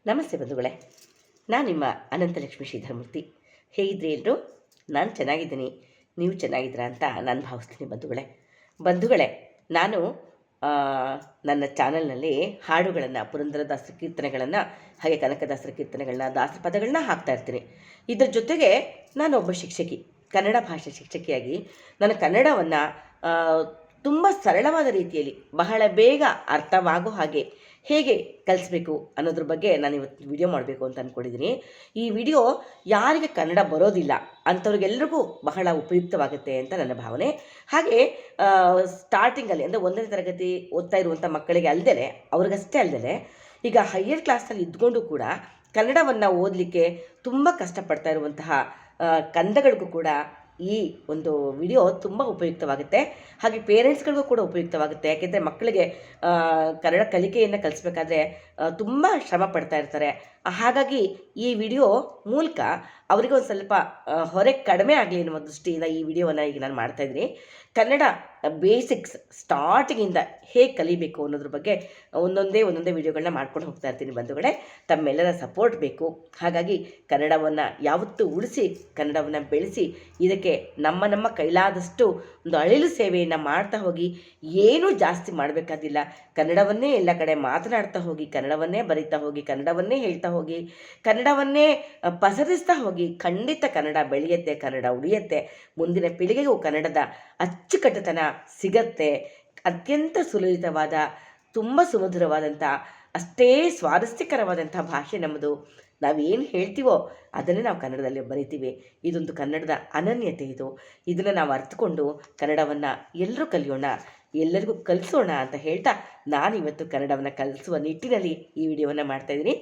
ನಮಸ್ತೆ ಬಂಧುಗಳೇ, ನಾನು ನಿಮ್ಮ ಅನಂತಲಕ್ಷ್ಮಿ ಶ್ರೀಧರಮೂರ್ತಿ. ಹೇಗಿದ್ರಿ ಎಲ್ಲರೂ? ನಾನು ಚೆನ್ನಾಗಿದ್ದೀನಿ, ನೀವು ಚೆನ್ನಾಗಿದ್ದೀರಾ ಅಂತ ನಾನು ಭಾವಿಸ್ತೀನಿ ಬಂಧುಗಳೇ. ನಾನು ನನ್ನ ಚಾನಲ್ನಲ್ಲಿ ಹಾಡುಗಳನ್ನು, ಪುರಂದರದಾಸರ ಕೀರ್ತನೆಗಳನ್ನು, ಹಾಗೆ ಕನಕದಾಸರ ಕೀರ್ತನೆಗಳನ್ನ, ದಾಸರ ಪದಗಳನ್ನ ಹಾಕ್ತಾಯಿರ್ತೀನಿ. ಇದರ ಜೊತೆಗೆ ನಾನೊಬ್ಬ ಶಿಕ್ಷಕಿ, ಕನ್ನಡ ಭಾಷೆ ಶಿಕ್ಷಕಿಯಾಗಿ ನಾನು ಕನ್ನಡವನ್ನು ತುಂಬ ಸರಳವಾದ ರೀತಿಯಲ್ಲಿ ಬಹಳ ಬೇಗ ಅರ್ಥವಾಗೋ ಹಾಗೆ ಹೇಗೆ ಕಲಿಸ್ಬೇಕು ಅನ್ನೋದ್ರ ಬಗ್ಗೆ ನಾನು ಇವತ್ತು ವಿಡಿಯೋ ಮಾಡಬೇಕು ಅಂತ ಅಂದ್ಕೊಂಡಿದ್ದೀನಿ. ಈ ವಿಡಿಯೋ ಯಾರಿಗೆ ಕನ್ನಡ ಬರೋದಿಲ್ಲ ಅಂಥವ್ರಿಗೆಲ್ರಿಗೂ ಬಹಳ ಉಪಯುಕ್ತವಾಗುತ್ತೆ ಅಂತ ನನ್ನ ಭಾವನೆ. ಹಾಗೆ ಸ್ಟಾರ್ಟಿಂಗಲ್ಲಿ ಅಂದರೆ 1ನೇ ತರಗತಿ ಓದ್ತಾ ಇರುವಂಥ ಮಕ್ಕಳಿಗೆ ಅಲ್ಲದೆ, ಅವ್ರಿಗಷ್ಟೇ ಅಲ್ಲದೆ, ಈಗ ಹೈಯರ್ ಕ್ಲಾಸ್ನಲ್ಲಿ ಇದ್ಕೊಂಡು ಕೂಡ ಕನ್ನಡವನ್ನು ಓದಲಿಕ್ಕೆ ತುಂಬ ಕಷ್ಟಪಡ್ತಾ ಇರುವಂತಹ ಕಂದಗಳಿಗೂ ಕೂಡ ಈ ಒಂದು ವಿಡಿಯೋ ತುಂಬ ಉಪಯುಕ್ತವಾಗುತ್ತೆ. ಹಾಗೆ ಪೇರೆಂಟ್ಸ್ಗಳಿಗೂ ಕೂಡ ಉಪಯುಕ್ತವಾಗುತ್ತೆ. ಯಾಕೆಂದರೆ ಮಕ್ಕಳಿಗೆ ಕನ್ನಡ ಕಲಿಕೆಯನ್ನು ಕಲಿಸ್ಬೇಕಾದ್ರೆ ತುಂಬ ಶ್ರಮ ಪಡ್ತಾ ಇರ್ತಾರೆ. ಹಾಗಾಗಿ ಈ ವಿಡಿಯೋ ಮೂಲಕ ಅವರಿಗೆ ಒಂದು ಸ್ವಲ್ಪ ಹೊರೆ ಕಡಿಮೆ ಆಗಲಿ ಅನ್ನುವ ದೃಷ್ಟಿಯಿಂದ ಈ ವಿಡಿಯೋವನ್ನು ಈಗ ನಾನು ಮಾಡ್ತಾಯಿದ್ದೀನಿ. ಕನ್ನಡ ಬೇಸಿಕ್ಸ್ ಸ್ಟಾರ್ಟಿಂಗಿಂದ ಹೇಗೆ ಕಲಿಬೇಕು ಅನ್ನೋದ್ರ ಬಗ್ಗೆ ಒಂದೊಂದೇ ವಿಡಿಯೋಗಳನ್ನ ಮಾಡ್ಕೊಂಡು ಹೋಗ್ತಾ ಇರ್ತೀನಿ ಬಂಧುಗಳೇ. ತಮ್ಮೆಲ್ಲರ ಸಪೋರ್ಟ್ ಬೇಕು. ಹಾಗಾಗಿ ಕನ್ನಡವನ್ನು ಯಾವತ್ತೂ ಉಳಿಸಿ, ಕನ್ನಡವನ್ನು ಬೆಳೆಸಿ, ಇದಕ್ಕೆ ನಮ್ಮ ಕೈಲಾದಷ್ಟು ಒಂದು ಅಳಿಲು ಸೇವೆಯನ್ನು ಮಾಡ್ತಾ ಹೋಗಿ. ಏನೂ ಜಾಸ್ತಿ ಮಾಡಬೇಕಾದಿಲ್ಲ. ಕನ್ನಡವನ್ನೇ ಎಲ್ಲ ಕಡೆ ಮಾತನಾಡ್ತಾ ಹೋಗಿ, ಕನ್ನಡವನ್ನೇ ಬರೀತಾ ಹೋಗಿ, ಕನ್ನಡವನ್ನೇ ಹೇಳ್ತಾ ಹೋಗಿ, ಕನ್ನಡವನ್ನೇ ಪಸರಿಸ್ತಾ ಹೋಗಿ. ಖಂಡಿತ ಕನ್ನಡ ಬೆಳೆಯುತ್ತೆ, ಕನ್ನಡ ಉಳಿಯುತ್ತೆ. ಮುಂದಿನ ಪೀಳಿಗೆಗೂ ಕನ್ನಡದ ಅಚ್ಚುಕಟ್ಟುತನ ಸಿಗತ್ತೆ. ಅತ್ಯಂತ ಸುಲಲಿತವಾದ, ತುಂಬ ಸುಮಧುರವಾದಂಥ, ಅಷ್ಟೇ ಸ್ವಾರಸ್ಯಕರವಾದಂಥ ಭಾಷೆ ನಮ್ಮದು. ನಾವೇನು ಹೇಳ್ತೀವೋ ಅದನ್ನೇ ನಾವು ಕನ್ನಡದಲ್ಲಿ ಬರಿತೀವಿ. ಇದೊಂದು ಕನ್ನಡದ ಅನನ್ಯತೆ. ಇದನ್ನು ನಾವು ಅರ್ಥಕೊಂಡು ಕನ್ನಡವನ್ನು ಎಲ್ಲರೂ ಕಲಿಯೋಣ, ಎಲ್ಲರಿಗೂ ಕಲಿಸೋಣ ಅಂತ ಹೇಳ್ತಾ ನಾನಿವತ್ತು ಕನ್ನಡವನ್ನು ಕಲಿಸುವ ನಿಟ್ಟಿನಲ್ಲಿ ಈ ವಿಡಿಯೋವನ್ನು ಮಾಡ್ತಾಯಿದ್ದೀನಿ.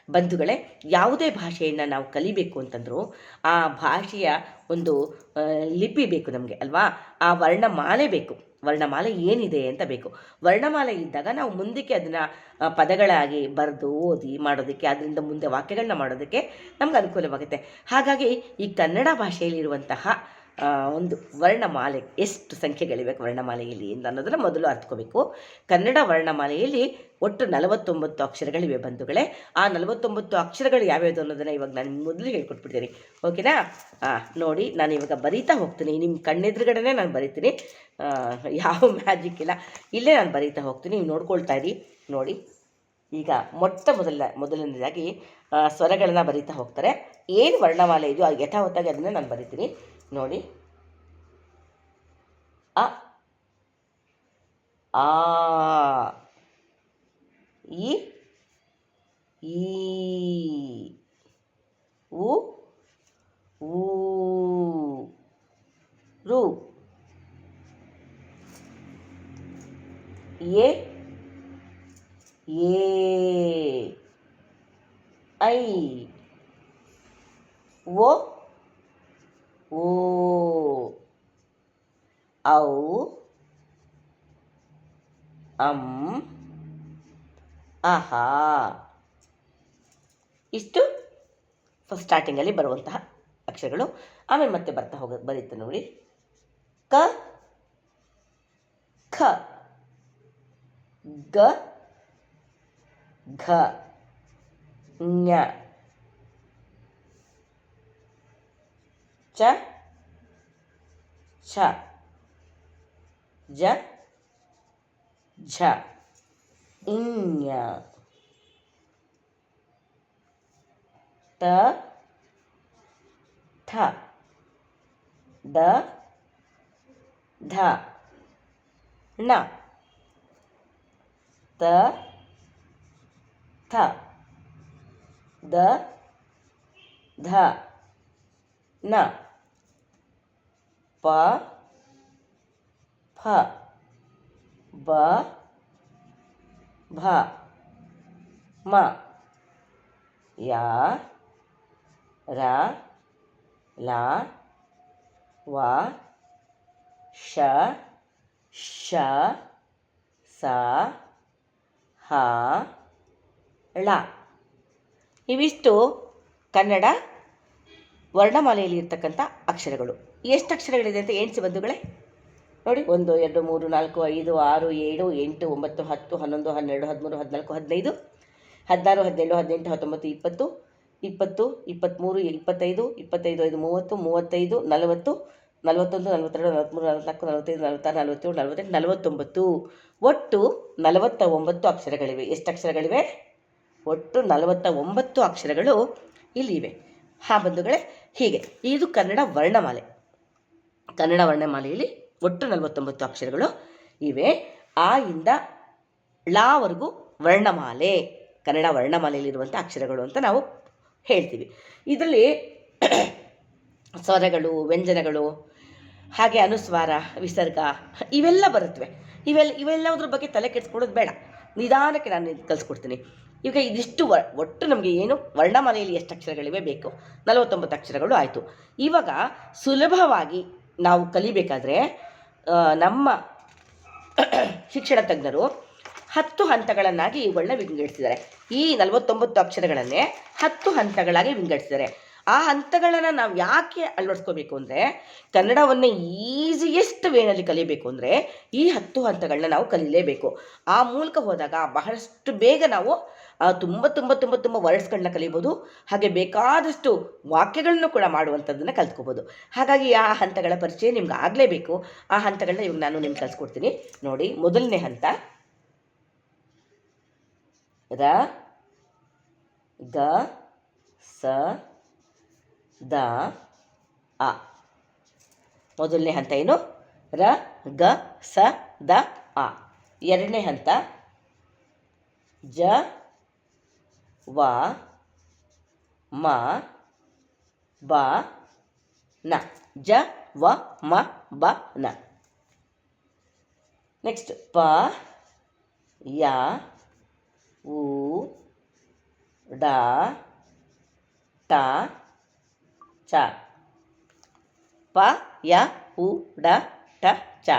ಬಂಧುಗಳೇ, ಯಾವುದೇ ಭಾಷೆಯನ್ನು ನಾವು ಕಲಿಬೇಕು ಅಂತಂದರೂ ಆ ಭಾಷೆಯ ಒಂದು ಲಿಪಿ ಬೇಕು ನಮಗೆ ಅಲ್ವಾ? ಆ ವರ್ಣಮಾಲೆ ಬೇಕು. ವರ್ಣಮಾಲೆ ಏನಿದೆ ಅಂತ ಬೇಕು. ವರ್ಣಮಾಲೆ ಇದ್ದಾಗ ನಾವು ಮುಂದಕ್ಕೆ ಅದನ್ನು ಪದಗಳಾಗಿ ಬರೆದು ಓದಿ ಮಾಡೋದಕ್ಕೆ, ಅದರಿಂದ ಮುಂದೆ ವಾಕ್ಯಗಳನ್ನ ಮಾಡೋದಕ್ಕೆ ನಮ್ಗೆ ಅನುಕೂಲವಾಗುತ್ತೆ. ಹಾಗಾಗಿ ಈ ಕನ್ನಡ ಭಾಷೆಯಲ್ಲಿರುವಂತಹ ಒಂದು ವರ್ಣಮಾಲೆ, ಎಷ್ಟು ಸಂಖ್ಯೆಗಳಿವೆ ವರ್ಣಮಾಲೆಯಲ್ಲಿ ಅನ್ನೋದನ್ನು ಮೊದಲು ಅರ್ಥಕೋಬೇಕು. ಕನ್ನಡ ವರ್ಣಮಾಲೆಯಲ್ಲಿ ಒಟ್ಟು 49 ಅಕ್ಷರಗಳಿವೆ ಬಂಧುಗಳೇ. ಆ 49 ಅಕ್ಷರಗಳು ಯಾವ್ಯಾವುದು ಅನ್ನೋದನ್ನು ಇವಾಗ ನಾನು ಮೊದಲು ಹೇಳ್ಕೊಟ್ಬಿಡ್ತೀನಿ. ಓಕೆನಾ? ನೋಡಿ, ನಾನು ಇವಾಗ ಬರೀತಾ ಹೋಗ್ತೀನಿ. ನಿಮ್ಮ ಕಣ್ಣೆದುರುಗಡೆ ನಾನು ಬರೀತೀನಿ. ಯಾವ ಮ್ಯಾಜಿಕ್ ಇಲ್ಲ, ಇಲ್ಲೇ ನಾನು ಬರೀತಾ ಹೋಗ್ತೀನಿ. ನೀವು ನೋಡ್ಕೊಳ್ತಾ ಇರಿ. ನೋಡಿ, ಈಗ ಮೊದಲನೇದಾಗಿ ಸ್ವರಗಳನ್ನು ಬರೀತಾ ಹೋಗ್ತಾರೆ. ಏನು ವರ್ಣಮಾಲೆ ಇದೆಯೋ ಅದು ಯಥಾವತ್ತಾಗಿ ಅದನ್ನು ನಾನು ಬರೀತೀನಿ. ನೋಡಿ, ಅ, ಆ, ಇ, ಈ, ಉ, ಊ, ರು, ಎ, ಏ, ಐ, ಓ, ಓ, ಔ, ಅಂ, ಆಹಾ. ಇಷ್ಟು ಫಸ್ಟ್ ಸ್ಟಾರ್ಟಿಂಗಲ್ಲಿ ಬರುವಂತಹ ಅಕ್ಷರಗಳು. ಆಮೇಲೆ ಮತ್ತೆ ಬರೀತೆ ನೋಡಿ. ಕ, ಖ, ಗ, ಘ, ಞ, ಚ, ಛ, ಜ, ಝ, ಞ, ತ, ಥ, ದ, ಧ, ಣ, ತ, ಥ, ದ, ಧ, ನ, ಪ, ಫ, ಬ, ಭ, ಮ, ಯ, ರ, ಲ, ವ, ಶ, ಶ, ಸ, ಹ, ಳ. ಇವಿಷ್ಟು ಕನ್ನಡ ವರ್ಣಮಾಲೆಯಲ್ಲಿ ಇರ್ತಕ್ಕಂಥ ಅಕ್ಷರಗಳು. ಎಷ್ಟು ಅಕ್ಷರಗಳಿದೆ ಅಂತ ಎಣಿಸಿ ಬಂಧುಗಳೇ. ನೋಡಿ, 1 2 3 4 5 6 7 8 9 10 11 12 13 14 15 16, 17, 18, 19, 20, 20, 23, 25, 25, 5, 30, 35, 40, 41, 42, 43, 44, 45, 46, 47, 48, 49. ಒಟ್ಟು 49 ಅಕ್ಷರಗಳಿವೆ. ಎಷ್ಟು ಅಕ್ಷರಗಳಿವೆ? ಒಟ್ಟು 49 ಅಕ್ಷರಗಳು ಇಲ್ಲಿ ಇವೆ. ಬಂಧುಗಳೇ, ಹೀಗೆ ಇದು ಕನ್ನಡ ವರ್ಣಮಾಲೆ. ಕನ್ನಡ ವರ್ಣಮಾಲೆಯಲ್ಲಿ ಒಟ್ಟು 49 ಅಕ್ಷರಗಳು ಇವೆ. ಆ ಇಂದ ಳವರೆಗೂ ವರ್ಣಮಾಲೆ, ಕನ್ನಡ ವರ್ಣಮಾಲೆಯಲ್ಲಿರುವಂಥ ಅಕ್ಷರಗಳು ಅಂತ ನಾವು ಹೇಳ್ತೀವಿ. ಇದರಲ್ಲಿ ಸ್ವರಗಳು, ವ್ಯಂಜನಗಳು, ಹಾಗೆ ಅನುಸ್ವಾರ, ವಿಸರ್ಗ ಇವೆಲ್ಲ ಬರುತ್ತವೆ. ಇವೆಲ್ಲದ್ರ ಬಗ್ಗೆ ತಲೆ ಕೆಡಿಸ್ಕೊಳ್ಳೋದು ಬೇಡ, ನಿಧಾನಕ್ಕೆ ನಾನು ಕಲಿಸ್ಕೊಡ್ತೀನಿ. ಈಗ ಇದಿಷ್ಟು ಒಟ್ಟು ನಮಗೆ ಏನು ವರ್ಣಮಾಲೆಯಲ್ಲಿ ಎಷ್ಟು ಅಕ್ಷರಗಳಿವೆ ಬೇಕು? 49 ಅಕ್ಷರಗಳು ಆಯಿತು. ಇವಾಗ ಸುಲಭವಾಗಿ ನಾವು ಕಲಿಬೇಕಾದ್ರೆ ನಮ್ಮ ಶಿಕ್ಷಣ ತಜ್ಞರು 10 ಹಂತಗಳನ್ನಾಗಿ ಇವುಗಳನ್ನ ವಿಂಗಡಿಸಿದ್ದಾರೆ. ಈ 49 ಅಕ್ಷರಗಳನ್ನೇ 10 ಹಂತಗಳಾಗಿ ವಿಂಗಡಿಸಿದ್ದಾರೆ. ಆ ಹಂತಗಳನ್ನು ನಾವು ಯಾಕೆ ಅಳವಡಿಸ್ಕೋಬೇಕು ಅಂದರೆ, ಕನ್ನಡವನ್ನು ಈಸಿಯೆಸ್ಟ್ ವೇನಲ್ಲಿ ಕಲಿಬೇಕು ಅಂದರೆ ಈ 10 ಹಂತಗಳನ್ನ ನಾವು ಕಲಿಯಲೇಬೇಕು. ಆ ಮೂಲಕ ಹೋದಾಗ ಬಹಳಷ್ಟು ಬೇಗ ನಾವು ತುಂಬ ತುಂಬ ತುಂಬ ತುಂಬ ವರ್ಡ್ಸ್ಗಳನ್ನ ಕಲಿಬೋದು. ಹಾಗೆ ಬೇಕಾದಷ್ಟು ವಾಕ್ಯಗಳನ್ನು ಕೂಡ ಮಾಡುವಂಥದ್ದನ್ನು ಕಲ್ತ್ಕೋಬೋದು. ಹಾಗಾಗಿ ಆ ಹಂತಗಳ ಪರಿಚಯ ನಿಮ್ಗೆ ಆಗಲೇಬೇಕು. ಆ ಹಂತಗಳನ್ನ ಇವಾಗ ನಾನು ನಿಮ್ಗೆ ಕಲಿಸ್ಕೊಡ್ತೀನಿ. ನೋಡಿ, ಮೊದಲನೇ ಹಂತ ರ, ಗ, ಸ, ದ, ಆ. ಮೊದಲನೇ ಹಂತ ಏನು? ರ, ಗ, ಸ, ದ, ಆ. ಎರಡನೇ ಹಂತ ಜ, ವ, ಮ, ಬ, ನ. ಜ, ವ, ಮ, ಬ, ನ. ನೆಕ್ಸ್ಟ್ ಪ, ಯ, ಉ, ಡ, ಟ, ಚ. ಪ, ಯ, ಉ, ಡ, ಟ, ಚ.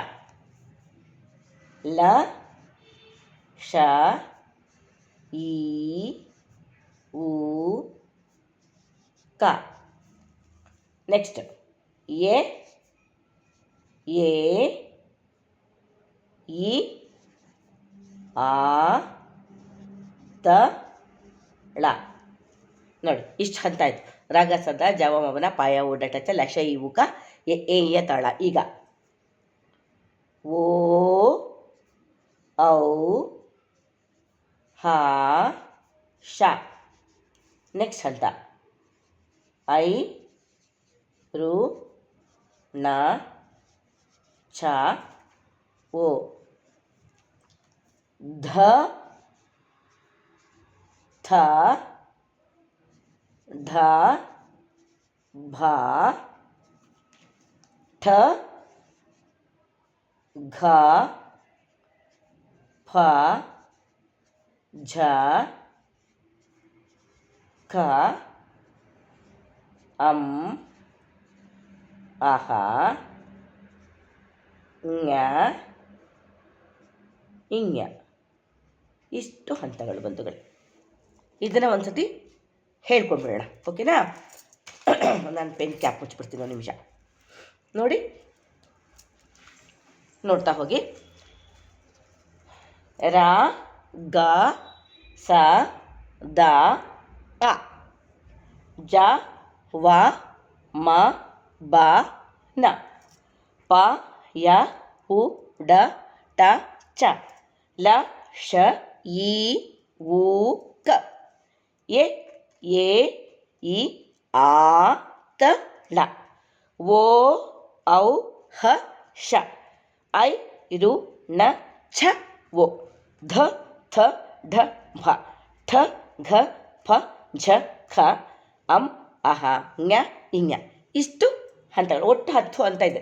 ಲ, ಶ, ಈ, ಉ, ಕ. ನೆಕ್ಸ್ಟ್ ಎ, ಇ, ಆ, ತ, ಳ. ನೋಡಿ, ಇಷ್ಟು ಹಂತ ಆಯಿತು. ರಾಗ, ಸದ, ಜವ, ಮವನ, ಪಾಯ, ಉ, ಡ, ಟ, ಚ, ಲಶ, ಇ, ಉ, ಕ, ಎ, ಯ, ತಾಳ. ಈಗ ಓ, ಔ, ಹ, ಶ. ನೆಕ್ಸ್ಟ್ ಹಂತ ಐ, ರು, ನ, ಛ, ಓ. ಧ, ಥ, ಢ, ಭ, ಠ, ಘ, ಫ, ಝ, ಕ, ಅಂ, ಅಹ, ಞ, ಇಞ. ಇಷ್ಟು ಹಂತಗಳು ಬಂಧುಗಳು. ಇದನ್ನು ಒಂದು ಸತಿ ಹೇಳ್ಕೊಂಡ್ಬಿಡೋಣ, ಓಕೆನಾ? ನಾನು ಪೆನ್ ಕ್ಯಾಪ್ ಮುಚ್ಚಿಬಿಡ್ತೀನಿ ಒಂದು ನಿಮಿಷ. ನೋಡಿ, ನೋಡ್ತಾ ಹೋಗಿ. ರ, ಗ, ಸ, ದ, ಆ. ಜ, ವ, ಮ, ಬ, ನ. ಪ, ಯ, ಉ, ಡ, ಟ, ಚ. ಲ, ಶ, ಈ, ಉ, ಕ. ಎ, ಇ, ಆ, ತ, ಳ. ಓ, ಔ, ಹ, ಶ. ಐ, ರು, ನ, ಛ, ಓ. ಧ, ಥ, ಢ, ಭ. ಠ, ಘ, ಫ, ಝ, ಖ, ಅಂ, ಅಹ, ಞ, ಇಞ. ಇಷ್ಟು ಹಂತಗಳು. ಒಟ್ಟು 10 ಹಂತ ಇದೆ.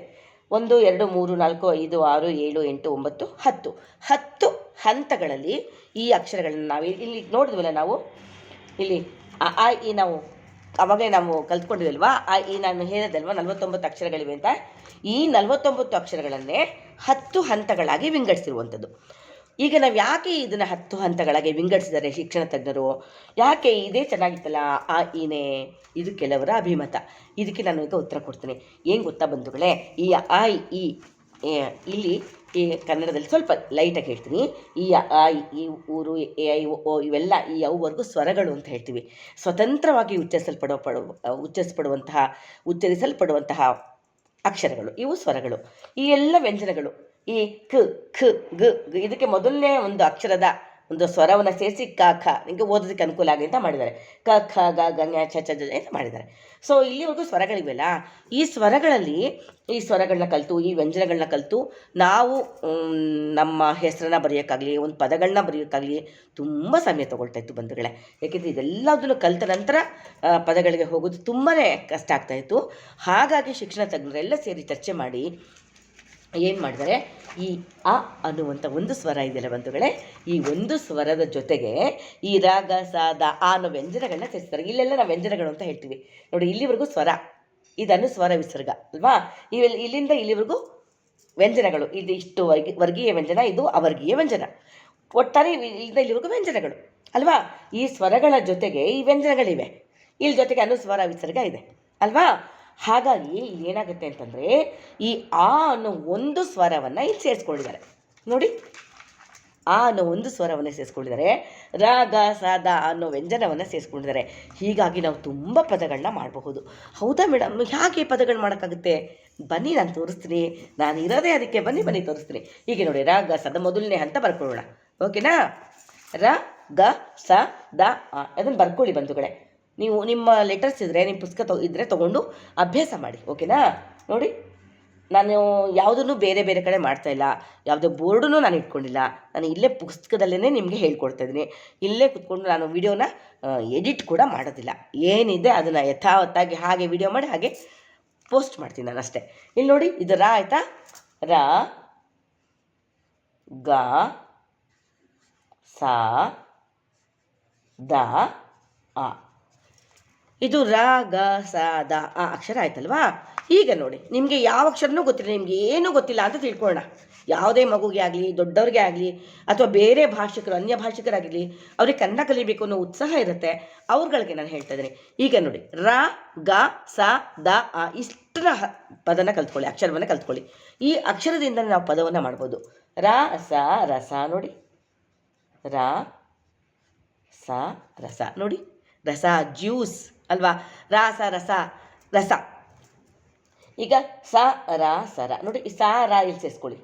1, 2, 3, 4, 5, 6, 7, 8, 9, 10. 10 ಹಂತಗಳಲ್ಲಿ ಈ ಅಕ್ಷರಗಳನ್ನು ನಾವು ಇಲ್ಲಿ ನೋಡಿದ್ವಲ್ಲ, ನಾವು ಇಲ್ಲಿ ಆ ಇ ನಾವು ಅವಾಗಲೇ ನಾವು ಕಲ್ತ್ಕೊಂಡಿದ್ವಲ್ವಾ, ಆ ಇ ನಾನು ಹೇಳಿದಲ್ವ 49 ಅಕ್ಷರಗಳಿವೆ ಅಂತ. ಈ 49 ಅಕ್ಷರಗಳನ್ನೇ 10 ಹಂತಗಳಾಗಿ ವಿಂಗಡಿಸಿರುವಂಥದ್ದು. ಈಗ ನಾವು ಯಾಕೆ ಇದನ್ನು 10 ಹಂತಗಳಾಗಿ ವಿಂಗಡಿಸಿದ್ದಾರೆ ಶಿಕ್ಷಣ ತಜ್ಞರು? ಯಾಕೆ ಇದೇ ಚೆನ್ನಾಗಿತ್ತಲ್ಲ ಆ ಇನೇ? ಇದು ಕೆಲವರ ಅಭಿಮತ. ಇದಕ್ಕೆ ನಾನು ಈಗ ಉತ್ತರ ಕೊಡ್ತೀನಿ. ಏನು ಗೊತ್ತಾ ಬಂಧುಗಳೇ, ಈ ಆ ಇ ಇಲ್ಲಿ ಈ ಕನ್ನಡದಲ್ಲಿ ಸ್ವಲ್ಪ ಲೈಟಾಗಿ ಹೇಳ್ತೀನಿ. ಈ ಆ ಈ ಊರು ಎ ಐ ಓ ಇವೆಲ್ಲ ಈ ಅವರೆಗೂ ಸ್ವರಗಳು ಅಂತ ಹೇಳ್ತೀವಿ. ಸ್ವತಂತ್ರವಾಗಿ ಉಚ್ಚರಿಸಲ್ಪಡುವಂತಹ ಅಕ್ಷರಗಳು ಇವು ಸ್ವರಗಳು. ಈ ಎಲ್ಲ ವ್ಯಂಜನಗಳು ಈ ಕ್ ಖ ಗ್ ಇದಕ್ಕೆ ಮೊದಲನೇ ಒಂದು ಅಕ್ಷರದ ಒಂದು ಸ್ವರವನ್ನು ಸೇರಿಸಿ ಕ ಖ ನಿಮಗೆ ಓದೋದಕ್ಕೆ ಅನುಕೂಲ ಆಗಲಿ ಅಂತ ಮಾಡಿದ್ದಾರೆ. ಕ ಖ ಗ ಗ ಞ ಛ ಛ ಜ ಅಂತ ಮಾಡಿದ್ದಾರೆ. ಸೊ ಇಲ್ಲಿವರೆಗೂ ಸ್ವರಗಳಿವೆಲ್ಲ. ಈ ಸ್ವರಗಳನ್ನ ಕಲಿತು, ಈ ವ್ಯಂಜನಗಳನ್ನ ಕಲಿತು ನಾವು ನಮ್ಮ ಹೆಸರನ್ನ ಬರೆಯೋಕ್ಕಾಗಲಿ, ಒಂದು ಪದಗಳನ್ನ ಬರೆಯೋಕ್ಕಾಗಲಿ ತುಂಬ ಸಮಯ ತೊಗೊಳ್ತಾಯಿತ್ತು ಬಂಧುಗಳೇ. ಏಕೆಂದರೆ ಇದೆಲ್ಲದನ್ನು ಕಲಿತ ನಂತರ ಪದಗಳಿಗೆ ಹೋಗೋದು ತುಂಬಾ ಕಷ್ಟ ಆಗ್ತಾಯಿತ್ತು. ಹಾಗಾಗಿ ಶಿಕ್ಷಣ ತಜ್ಞರೆಲ್ಲ ಸೇರಿ ಚರ್ಚೆ ಮಾಡಿ ಏನು ಮಾಡಿದ್ದಾರೆ, ಈ ಅ ಅನ್ನುವಂಥ ಒಂದು ಸ್ವರ ಇದೆಯಲ್ಲ ಬಂಧುಗಳೇ, ಈ ಒಂದು ಸ್ವರದ ಜೊತೆಗೆ ಈ ರ ಗ ಸ ದ ಆ ಅನ್ನೋ ವ್ಯಂಜನಗಳನ್ನ ಸೇರಿಸ್ತಾರೆ. ಇಲ್ಲೆಲ್ಲ ನಾವು ವ್ಯಂಜನಗಳು ಅಂತ ಹೇಳ್ತೀವಿ ನೋಡಿ. ಇಲ್ಲಿವರೆಗೂ ಸ್ವರ, ಇದನ್ನು ಸ್ವರ ವಿಸರ್ಗ ಅಲ್ವಾ. ಇಲ್ಲಿಂದ ಇಲ್ಲಿವರೆಗೂ ವ್ಯಂಜನಗಳು. ಇದು ಇಷ್ಟು ವರ್ಗೀಯ ವ್ಯಂಜನ, ಇದು ಅವರ್ಗೀಯ ವ್ಯಂಜನ. ಒಟ್ಟಾರೆ ಇಲ್ಲಿಂದ ಇಲ್ಲಿವರೆಗೂ ವ್ಯಂಜನಗಳು ಅಲ್ವಾ. ಈ ಸ್ವರಗಳ ಜೊತೆಗೆ ಈ ವ್ಯಂಜನಗಳಿವೆ, ಇಲ್ಲಿ ಜೊತೆಗೆ ಅನುಸ್ವರ ವಿಸರ್ಗ ಇದೆ ಅಲ್ವಾ. ಹಾಗಾಗಿ ಏನಾಗುತ್ತೆ ಅಂತಂದರೆ ಈ ಆ ಅನ್ನೋ ಒಂದು ಸ್ವರವನ್ನು ಇಲ್ಲಿ ಸೇರಿಸ್ಕೊಂಡಿದ್ದಾರೆ ನೋಡಿ. ಆ ಅನ್ನೋ ಒಂದು ಸ್ವರವನ್ನು ಸೇರಿಸ್ಕೊಂಡಿದ್ದಾರೆ, ರ ಗ ಸ ದ ಅನ್ನೋ ವ್ಯಂಜನವನ್ನು ಸೇರಿಸ್ಕೊಂಡಿದ್ದಾರೆ. ಹೀಗಾಗಿ ನಾವು ತುಂಬ ಪದಗಳನ್ನ ಮಾಡಬಹುದು. ಹೌದಾ ಮೇಡಮ್, ಹೇಗೆ ಪದಗಳು ಮಾಡೋಕ್ಕಾಗುತ್ತೆ? ಬನ್ನಿ ನಾನು ತೋರಿಸ್ತೀನಿ. ನಾನು ಇರೋದೇ ಅದಕ್ಕೆ, ಬನ್ನಿ ತೋರಿಸ್ತೀನಿ. ಹೀಗೆ ನೋಡಿ, ರ ಗ ಸದ ಮೊದಲನೇ ಹಂತ ಬರ್ಕೊಳ್ಳೋಣ. ಓಕೆನಾ? ರ ಗ ಸ ದ ಆ ಅದನ್ನು ಬರ್ಕೊಳ್ಳಿ ಬಂಧುಗಳೇ. ನೀವು ನಿಮ್ಮ ಲೆಟರ್ಸ್ ಇದ್ದರೆ, ನಿಮ್ಮ ಪುಸ್ತಕ ಇದ್ದರೆ ತೊಗೊಂಡು ಅಭ್ಯಾಸ ಮಾಡಿ. ಓಕೆನಾ? ನೋಡಿ, ನಾನು ಯಾವುದನ್ನು ಬೇರೆ ಕಡೆ ಮಾಡ್ತಾಯಿಲ್ಲ, ಯಾವುದೇ ಬೋರ್ಡನ್ನು ನಾನು ಇಟ್ಕೊಂಡಿಲ್ಲ. ನಾನು ಇಲ್ಲೇ ಪುಸ್ತಕದಲ್ಲೇ ನಿಮಗೆ ಹೇಳ್ಕೊಡ್ತಾ ಇದ್ದೀನಿ. ಇಲ್ಲೇ ಕೂತ್ಕೊಂಡು ನಾನು ವಿಡಿಯೋನ ಎಡಿಟ್ ಕೂಡ ಮಾಡೋದಿಲ್ಲ. ಏನಿದೆ ಅದನ್ನು ಯಥಾವತ್ತಾಗಿ ಹಾಗೆ ವಿಡಿಯೋ ಮಾಡಿ ಹಾಗೆ ಪೋಸ್ಟ್ ಮಾಡ್ತೀನಿ ನಾನು ಅಷ್ಟೇ. ಇಲ್ಲಿ ನೋಡಿ, ಇದು ರ ಆಯಿತಾ? ರ ಗ ಸ ದ ಆ, ಇದು ರ ಗ ಸ ದ ಆ ಅಕ್ಷರ ಆಯ್ತಲ್ವಾ. ಈಗ ನೋಡಿ, ನಿಮಗೆ ಯಾವ ಅಕ್ಷರನೂ ಗೊತ್ತಿಲ್ಲ, ನಿಮಗೆ ಏನೂ ಗೊತ್ತಿಲ್ಲ ಅಂತ ತಿಳ್ಕೊಳ್ಳೋಣ. ಯಾವುದೇ ಮಗುಗೆ ಆಗಲಿ, ದೊಡ್ಡವ್ರಿಗೆ ಆಗಲಿ, ಅಥವಾ ಬೇರೆ ಭಾಷಿಕರು, ಅನ್ಯ ಭಾಷಿಕರಾಗಿರಲಿ, ಅವ್ರಿಗೆ ಕನ್ನಡ ಕಲಿಬೇಕು ಅನ್ನೋ ಉತ್ಸಾಹ ಇರುತ್ತೆ, ಅವ್ರುಗಳಿಗೆ ನಾನು ಹೇಳ್ತಾ ಇದ್ದೀನಿ. ಈಗ ನೋಡಿ, ರ ಗ ಸ ದ ಆ ಇಷ್ಟರ ಪದನ ಕಲ್ತ್ಕೊಳ್ಳಿ, ಅಕ್ಷರವನ್ನು ಕಲ್ತ್ಕೊಳ್ಳಿ. ಈ ಅಕ್ಷರದಿಂದ ನಾವು ಪದವನ್ನು ಮಾಡ್ಬೋದು. ರ ಸ ರಸ ನೋಡಿ, ರ ಸ ರಸ ನೋಡಿ, ರಸ ಜ್ಯೂಸ್ ಅಲ್ವಾ. ರಾಸ ರಸ ರಸ. ಈಗ ಸ ರ ಸರ ನೋಡಿ, ಈ ಸ ರ ಇಲ್ಲಿ ಸೇರಿಸ್ಕೊಳ್ಳಿ.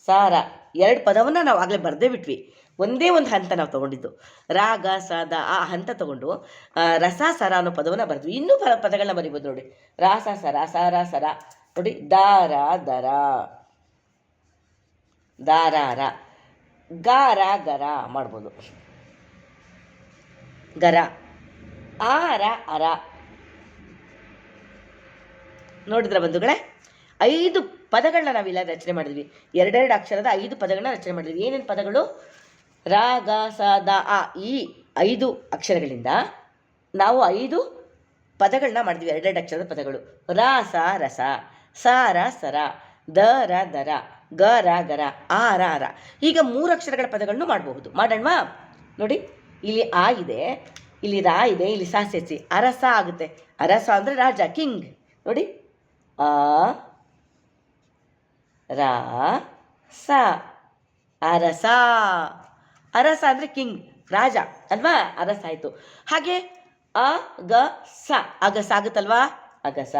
ಸಾರ ಎರಡು ಪದವನ್ನು ನಾವು ಆಗಲೇ ಬರೆದೇ ಬಿಟ್ವಿ. ಒಂದೇ ಒಂದು ಹಂತ ನಾವು ತೊಗೊಂಡಿದ್ದು, ರ ಗ ಸ ದ ಆ ಹಂತ ತೊಗೊಂಡು ರಸ ಸರ ಅನ್ನೋ ಪದವನ್ನು ಬರೆದ್ವಿ. ಇನ್ನೂ ಪದಗಳನ್ನ ಬರಿಬೋದು ನೋಡಿ. ರಾಸ ಸರ, ಸಾರ ಸರ ನೋಡಿ, ದಾರ ದರ, ದಾರಾರ, ಗಾರ ಗರ ಮಾಡ್ಬೋದು, ಗರ, ಆರ ಅರ. ನೋಡಿದ್ರ ಬಂಧುಗಳೇ, 5 ಪದಗಳನ್ನ ನಾವಿಲ್ಲ ರಚನೆ ಮಾಡಿದ್ವಿ. 2 ಅಕ್ಷರದ 5 ಪದಗಳನ್ನ ರಚನೆ ಮಾಡಿದ್ವಿ. ಏನೇನು ಪದಗಳು? ರ ಗ ಸ ದ ಆ ಈ 5 ಅಕ್ಷರಗಳಿಂದ ನಾವು 5 ಪದಗಳನ್ನ ಮಾಡಿದ್ವಿ. 2 ಅಕ್ಷರದ ಪದಗಳು. ರ ಸ ರಸ, ಸ ರ ಸರ, ದ ರ ದರ, ಗ ರ ಗರ, ಆ ರ ಅರ. ಈಗ 3 ಅಕ್ಷರಗಳ ಪದಗಳನ್ನು ಮಾಡಬಹುದು. ಮಾಡೋಣವಾ? ನೋಡಿ, ಇಲ್ಲಿ ಆ ಇದೆ, ಇಲ್ಲಿ ರಾ ಇದೆ, ಇಲ್ಲಿ ಸಾ ಸೇರಿಸಿ ಅರಸ ಆಗುತ್ತೆ. ಅರಸ ಅಂದರೆ ರಾಜ, ಕಿಂಗ್. ನೋಡಿ, ಆ ರಾ ಸ ಅರಸ. ಅರಸ ಅಂದರೆ ಕಿಂಗ್, ರಾಜ ಅಲ್ವಾ, ಅರಸ ಆಯಿತು. ಹಾಗೆ ಅ ಗ ಸ, ಅಗಸ ಆಗುತ್ತಲ್ವಾ, ಅಗಸ.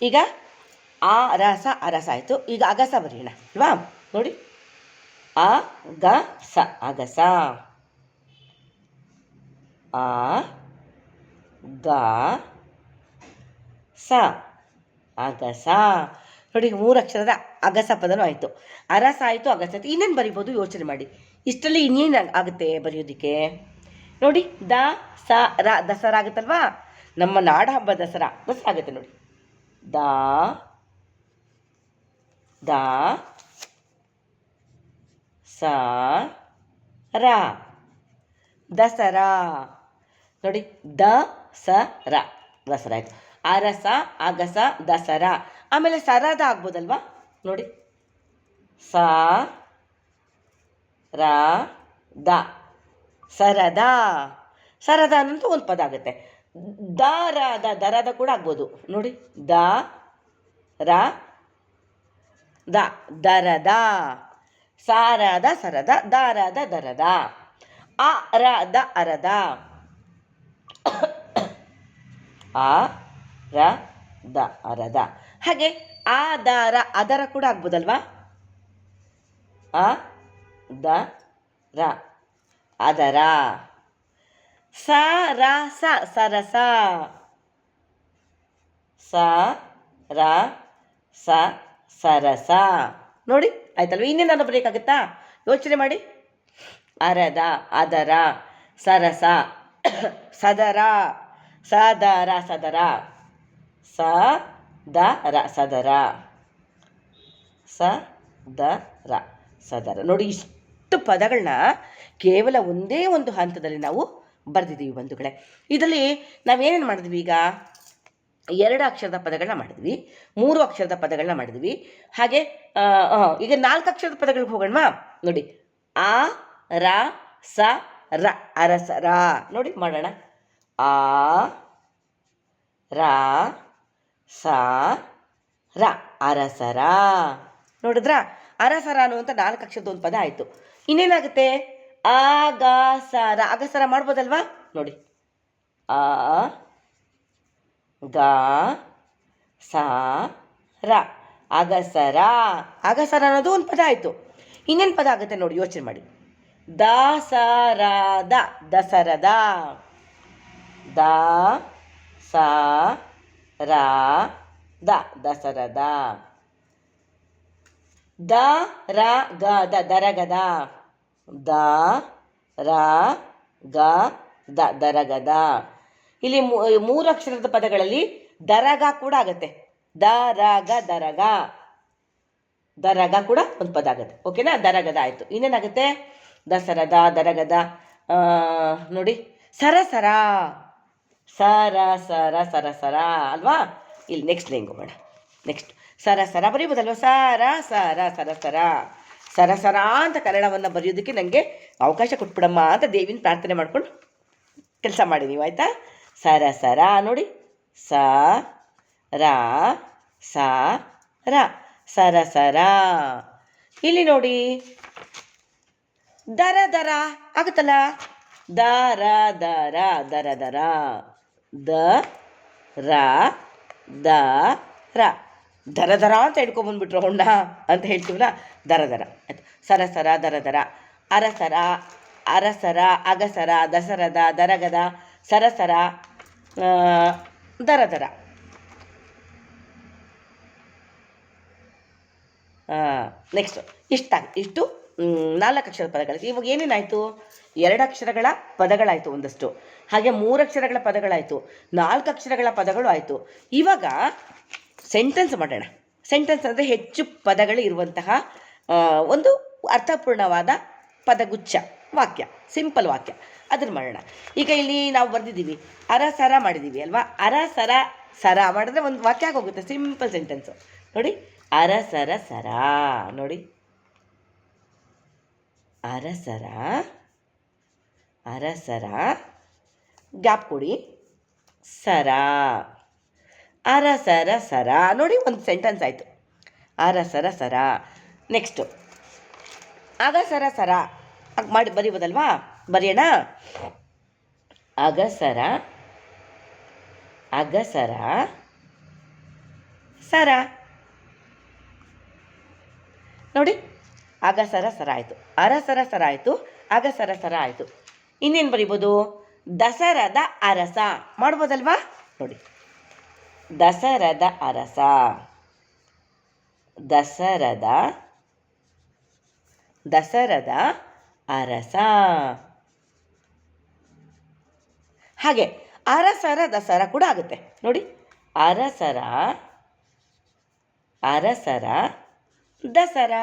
ಈಗ ಆ ರಸ ಅರಸ ಆಯಿತು. ಈಗ ಅಗಸ ಬರೆಯೋಣ ಅಲ್ವಾ. ನೋಡಿ, ಆ ಗ ಸ ಅಗಸ, ಆ ಗ ಸ ಅಗಸ. ನೋಡಿ, 3 ಅಕ್ಷರದ ಅಗಸ ಪದನೂ ಆಯಿತು, ಅರಸ ಆಯಿತು, ಅಗಸ ಆಯಿತು. ಇನ್ನೇನು ಬರಿಬೋದು ಯೋಚನೆ ಮಾಡಿ. ಇಷ್ಟರಲ್ಲಿ ಇನ್ನೇನು ಆಗುತ್ತೆ ಬರೆಯೋದಕ್ಕೆ? ನೋಡಿ, ದ ಸ ರ ದಸರಾ ಆಗುತ್ತಲ್ವಾ, ನಮ್ಮ ನಾಡ ಹಬ್ಬ ದಸರಾ ಆಗುತ್ತೆ ನೋಡಿ. ದ ದ ಸ ರ ದಸರಾ. ನೋಡಿ, ದ ಸ ರ ದಸರಾ ಆಯಿತು. ಅರಸ ಅಗಸ ದಸರಾ. ಆಮೇಲೆ ಸರದ ಆಗ್ಬೋದಲ್ವಾ. ನೋಡಿ, ಸ ರ ದ ಸರದ. ಸರದ ಅನ್ನೋದು ಒಂದು ಪದ ಆಗುತ್ತೆ. ದರದ ಕೂಡ ಆಗ್ಬೋದು ನೋಡಿ. ರ ದರದ. ಸಾರದ ಸರದ, ದಾರದ ದರದ. ಅರದ ಅರದ. ಅರದ. ಹಾಗೆ ಅದರ ಕೂಡ ಆಗ್ಬೋದಲ್ವಾ? ಅದರ. ಸರಸ ಸರಸ. ಸರಸ. ನೋಡಿ ಆಯ್ತಲ್ವ? ಇನ್ನೇನಾದ್ರು ಬರೀಕಾಗುತ್ತಾ? ಯೋಚನೆ ಮಾಡಿ. ಅರದ, ಅದರ, ಸರಸ, ಸದರ, ಸದರ, ಸದರ, ಸದರ, ಸದರ. ನೋಡಿ, ಇಷ್ಟು ಪದಗಳನ್ನ ಕೇವಲ ಒಂದೇ ಒಂದು ಹಂತದಲ್ಲಿ ನಾವು ಬರೆದಿದ್ದೀವಿ ಬಂಧುಗಳೇ. ಇದರಲ್ಲಿ ನಾವೇನೇನು ಮಾಡಿದ್ವಿ? ಈಗ 2 ಅಕ್ಷರದ ಪದಗಳನ್ನ ಮಾಡಿದ್ವಿ, 3 ಅಕ್ಷರದ ಪದಗಳನ್ನ ಮಾಡಿದ್ವಿ. ಹಾಗೆ ಈಗ 4 ಅಕ್ಷರದ ಪದಗಳಿಗೆ ಹೋಗೋಣವಾ? ನೋಡಿ, ರ ಸ ರ, ಅರಸರ. ನೋಡಿ ಮಾಡೋಣ. ರ ಸ ರ, ಅರಸರ. ನೋಡಿದ್ರ? ಅರಸರ ಅನ್ನುವಂಥ 4 ಅಕ್ಷರದ ಒಂದು ಪದ ಆಯಿತು. ಇನ್ನೇನಾಗುತ್ತೆ? ಅಗಸರ. ಅಗಸರ ಮಾಡ್ಬೋದಲ್ವಾ? ನೋಡಿ, ಸ ರ, ಅಗಸರ. ಅಗಸರ ಅನ್ನೋದು ಒಂದು ಪದ ಆಯಿತು. ಇನ್ನೇನು ಪದ ಆಗುತ್ತೆ ನೋಡಿ, ಯೋಚನೆ ಮಾಡಿ. ದಸರದ, ದಸರದ. ದಸರದ. ದರಗದ, ದರಗದ. ದರಗದ. ಇಲ್ಲಿ 3 ಅಕ್ಷರದ ಪದಗಳಲ್ಲಿ ದರಗ ಕೂಡ ಆಗುತ್ತೆ. ದರಗ, ದರಗ. ದರಗ ಕೂಡ ಒಂದು ಪದ ಆಗುತ್ತೆ. ಓಕೆನಾ? ದರಗದ ಆಯಿತು. ಇನ್ನೇನಾಗುತ್ತೆ? ದಸರದ, ದರಗದ. ನೋಡಿ, ಸರಸರ. ಸರಸರ, ಸರಸರ ಅಲ್ವಾ? ಇಲ್ಲಿ ನೆಕ್ಸ್ಟ್ ಲೈನ್ ಹೋಗೋಣ. ನೆಕ್ಸ್ಟ್ ಸರಸರ ಬರೀಬೋದಲ್ವ? ಸರಸರ, ಸರಸರ. ಸರಸರ ಅಂತ ಕನ್ನಡವನ್ನು ಬರೆಯೋದಕ್ಕೆ ನನಗೆ ಅವಕಾಶ ಕೊಟ್ಬಿಡಮ್ಮ ಅಂತ ದೇವಿನ ಪ್ರಾರ್ಥನೆ ಮಾಡ್ಕೊಂಡು ಕೆಲಸ ಮಾಡಿ ನೀವು, ಆಯಿತಾ? ಸರಸರ. ನೋಡಿ, ಸರಸರ. ಇಲ್ಲಿ ನೋಡಿ, ದರ ಆಗುತ್ತಲ್ಲ. ದರ ದರ, ದರ ದರ. ದರ ದರ ಅಂತ ಹಿಡ್ಕೊಂಬಂದ್ಬಿಟ್ರು ಹೊಂಡ ಅಂತ ಹೇಳ್ತೀವಲ್ಲ, ದರ ದರ ಆಯ್ತು. ಸರಸರ, ದರ ದರ. ಅರಸರ, ಅರಸರ, ಅಗಸರ, ದಸರದ, ದರಗದ, ಸರಸರ, ದರ ದರ. ನೆಕ್ಸ್ಟ್ ಇಷ್ಟು 4 ಅಕ್ಷರದ ಪದಗಳು. ಇವಾಗ ಏನೇನಾಯಿತು? 2 ಅಕ್ಷರಗಳ ಪದಗಳಾಯಿತು ಒಂದಷ್ಟು, ಹಾಗೆ 3 ಅಕ್ಷರಗಳ ಪದಗಳಾಯಿತು, 4 ಅಕ್ಷರಗಳ ಪದಗಳು ಆಯಿತು. ಇವಾಗ ಸೆಂಟೆನ್ಸ್ ಮಾಡೋಣ. ಸೆಂಟೆನ್ಸ್ ಅಂದರೆ ಹೆಚ್ಚು ಪದಗಳು ಇರುವಂತಹ ಒಂದು ಅರ್ಥಪೂರ್ಣವಾದ ಪದಗುಚ್ಛ, ವಾಕ್ಯ, ಸಿಂಪಲ್ ವಾಕ್ಯ. ಅದನ್ನು ಮಾಡೋಣ. ಈಗ ಇಲ್ಲಿ ನಾವು ಬರೆದಿದ್ದೀವಿ, ಅರಸರ ಮಾಡಿದ್ದೀವಿ ಅಲ್ವಾ? ಅರಸರ ಸರ ಮಾಡಿದ್ರೆ ಒಂದು ವಾಕ್ಯ ಆಗೋಗುತ್ತೆ, ಸಿಂಪಲ್ ಸೆಂಟೆನ್ಸು. ನೋಡಿ, ಅರಸರ ಸರ. ನೋಡಿ, ಅರಸರ, ಅರಸರ, ಗ್ಯಾಪ್ ಕೊಡಿ, ಸರ. ಅರಸರ ಸರ. ನೋಡಿ, ಒಂದು ಸೆಂಟೆನ್ಸ್ ಆಯಿತು. ಅರಸರ ಸರ. ನೆಕ್ಸ್ಟು ಅಗಸರ ಸರ ಮಾಡಿ ಬರೀಬೋದಲ್ವಾ? ಬರೆಯೋಣ. ಅಗಸರ, ಅಗಸರ ಸರ. ನೋಡಿ, ಅಗಸರ ಸರ ಆಯಿತು, ಅರಸರ ಸರ ಆಯಿತು, ಅಗಸರ ಸರ ಆಯಿತು. ಇನ್ನೇನು ಬರೀಬೋದು? ದಸರದ ಅರಸ ಮಾಡ್ಬೋದಲ್ವಾ? ನೋಡಿ, ದಸರದ ಅರಸ, ದಸರದ ಅರಸ. ಹಾಗೆ ಅರಸರ ದಸರ ಕೂಡ ಆಗುತ್ತೆ. ನೋಡಿ, ಅರಸರ ದಸರ,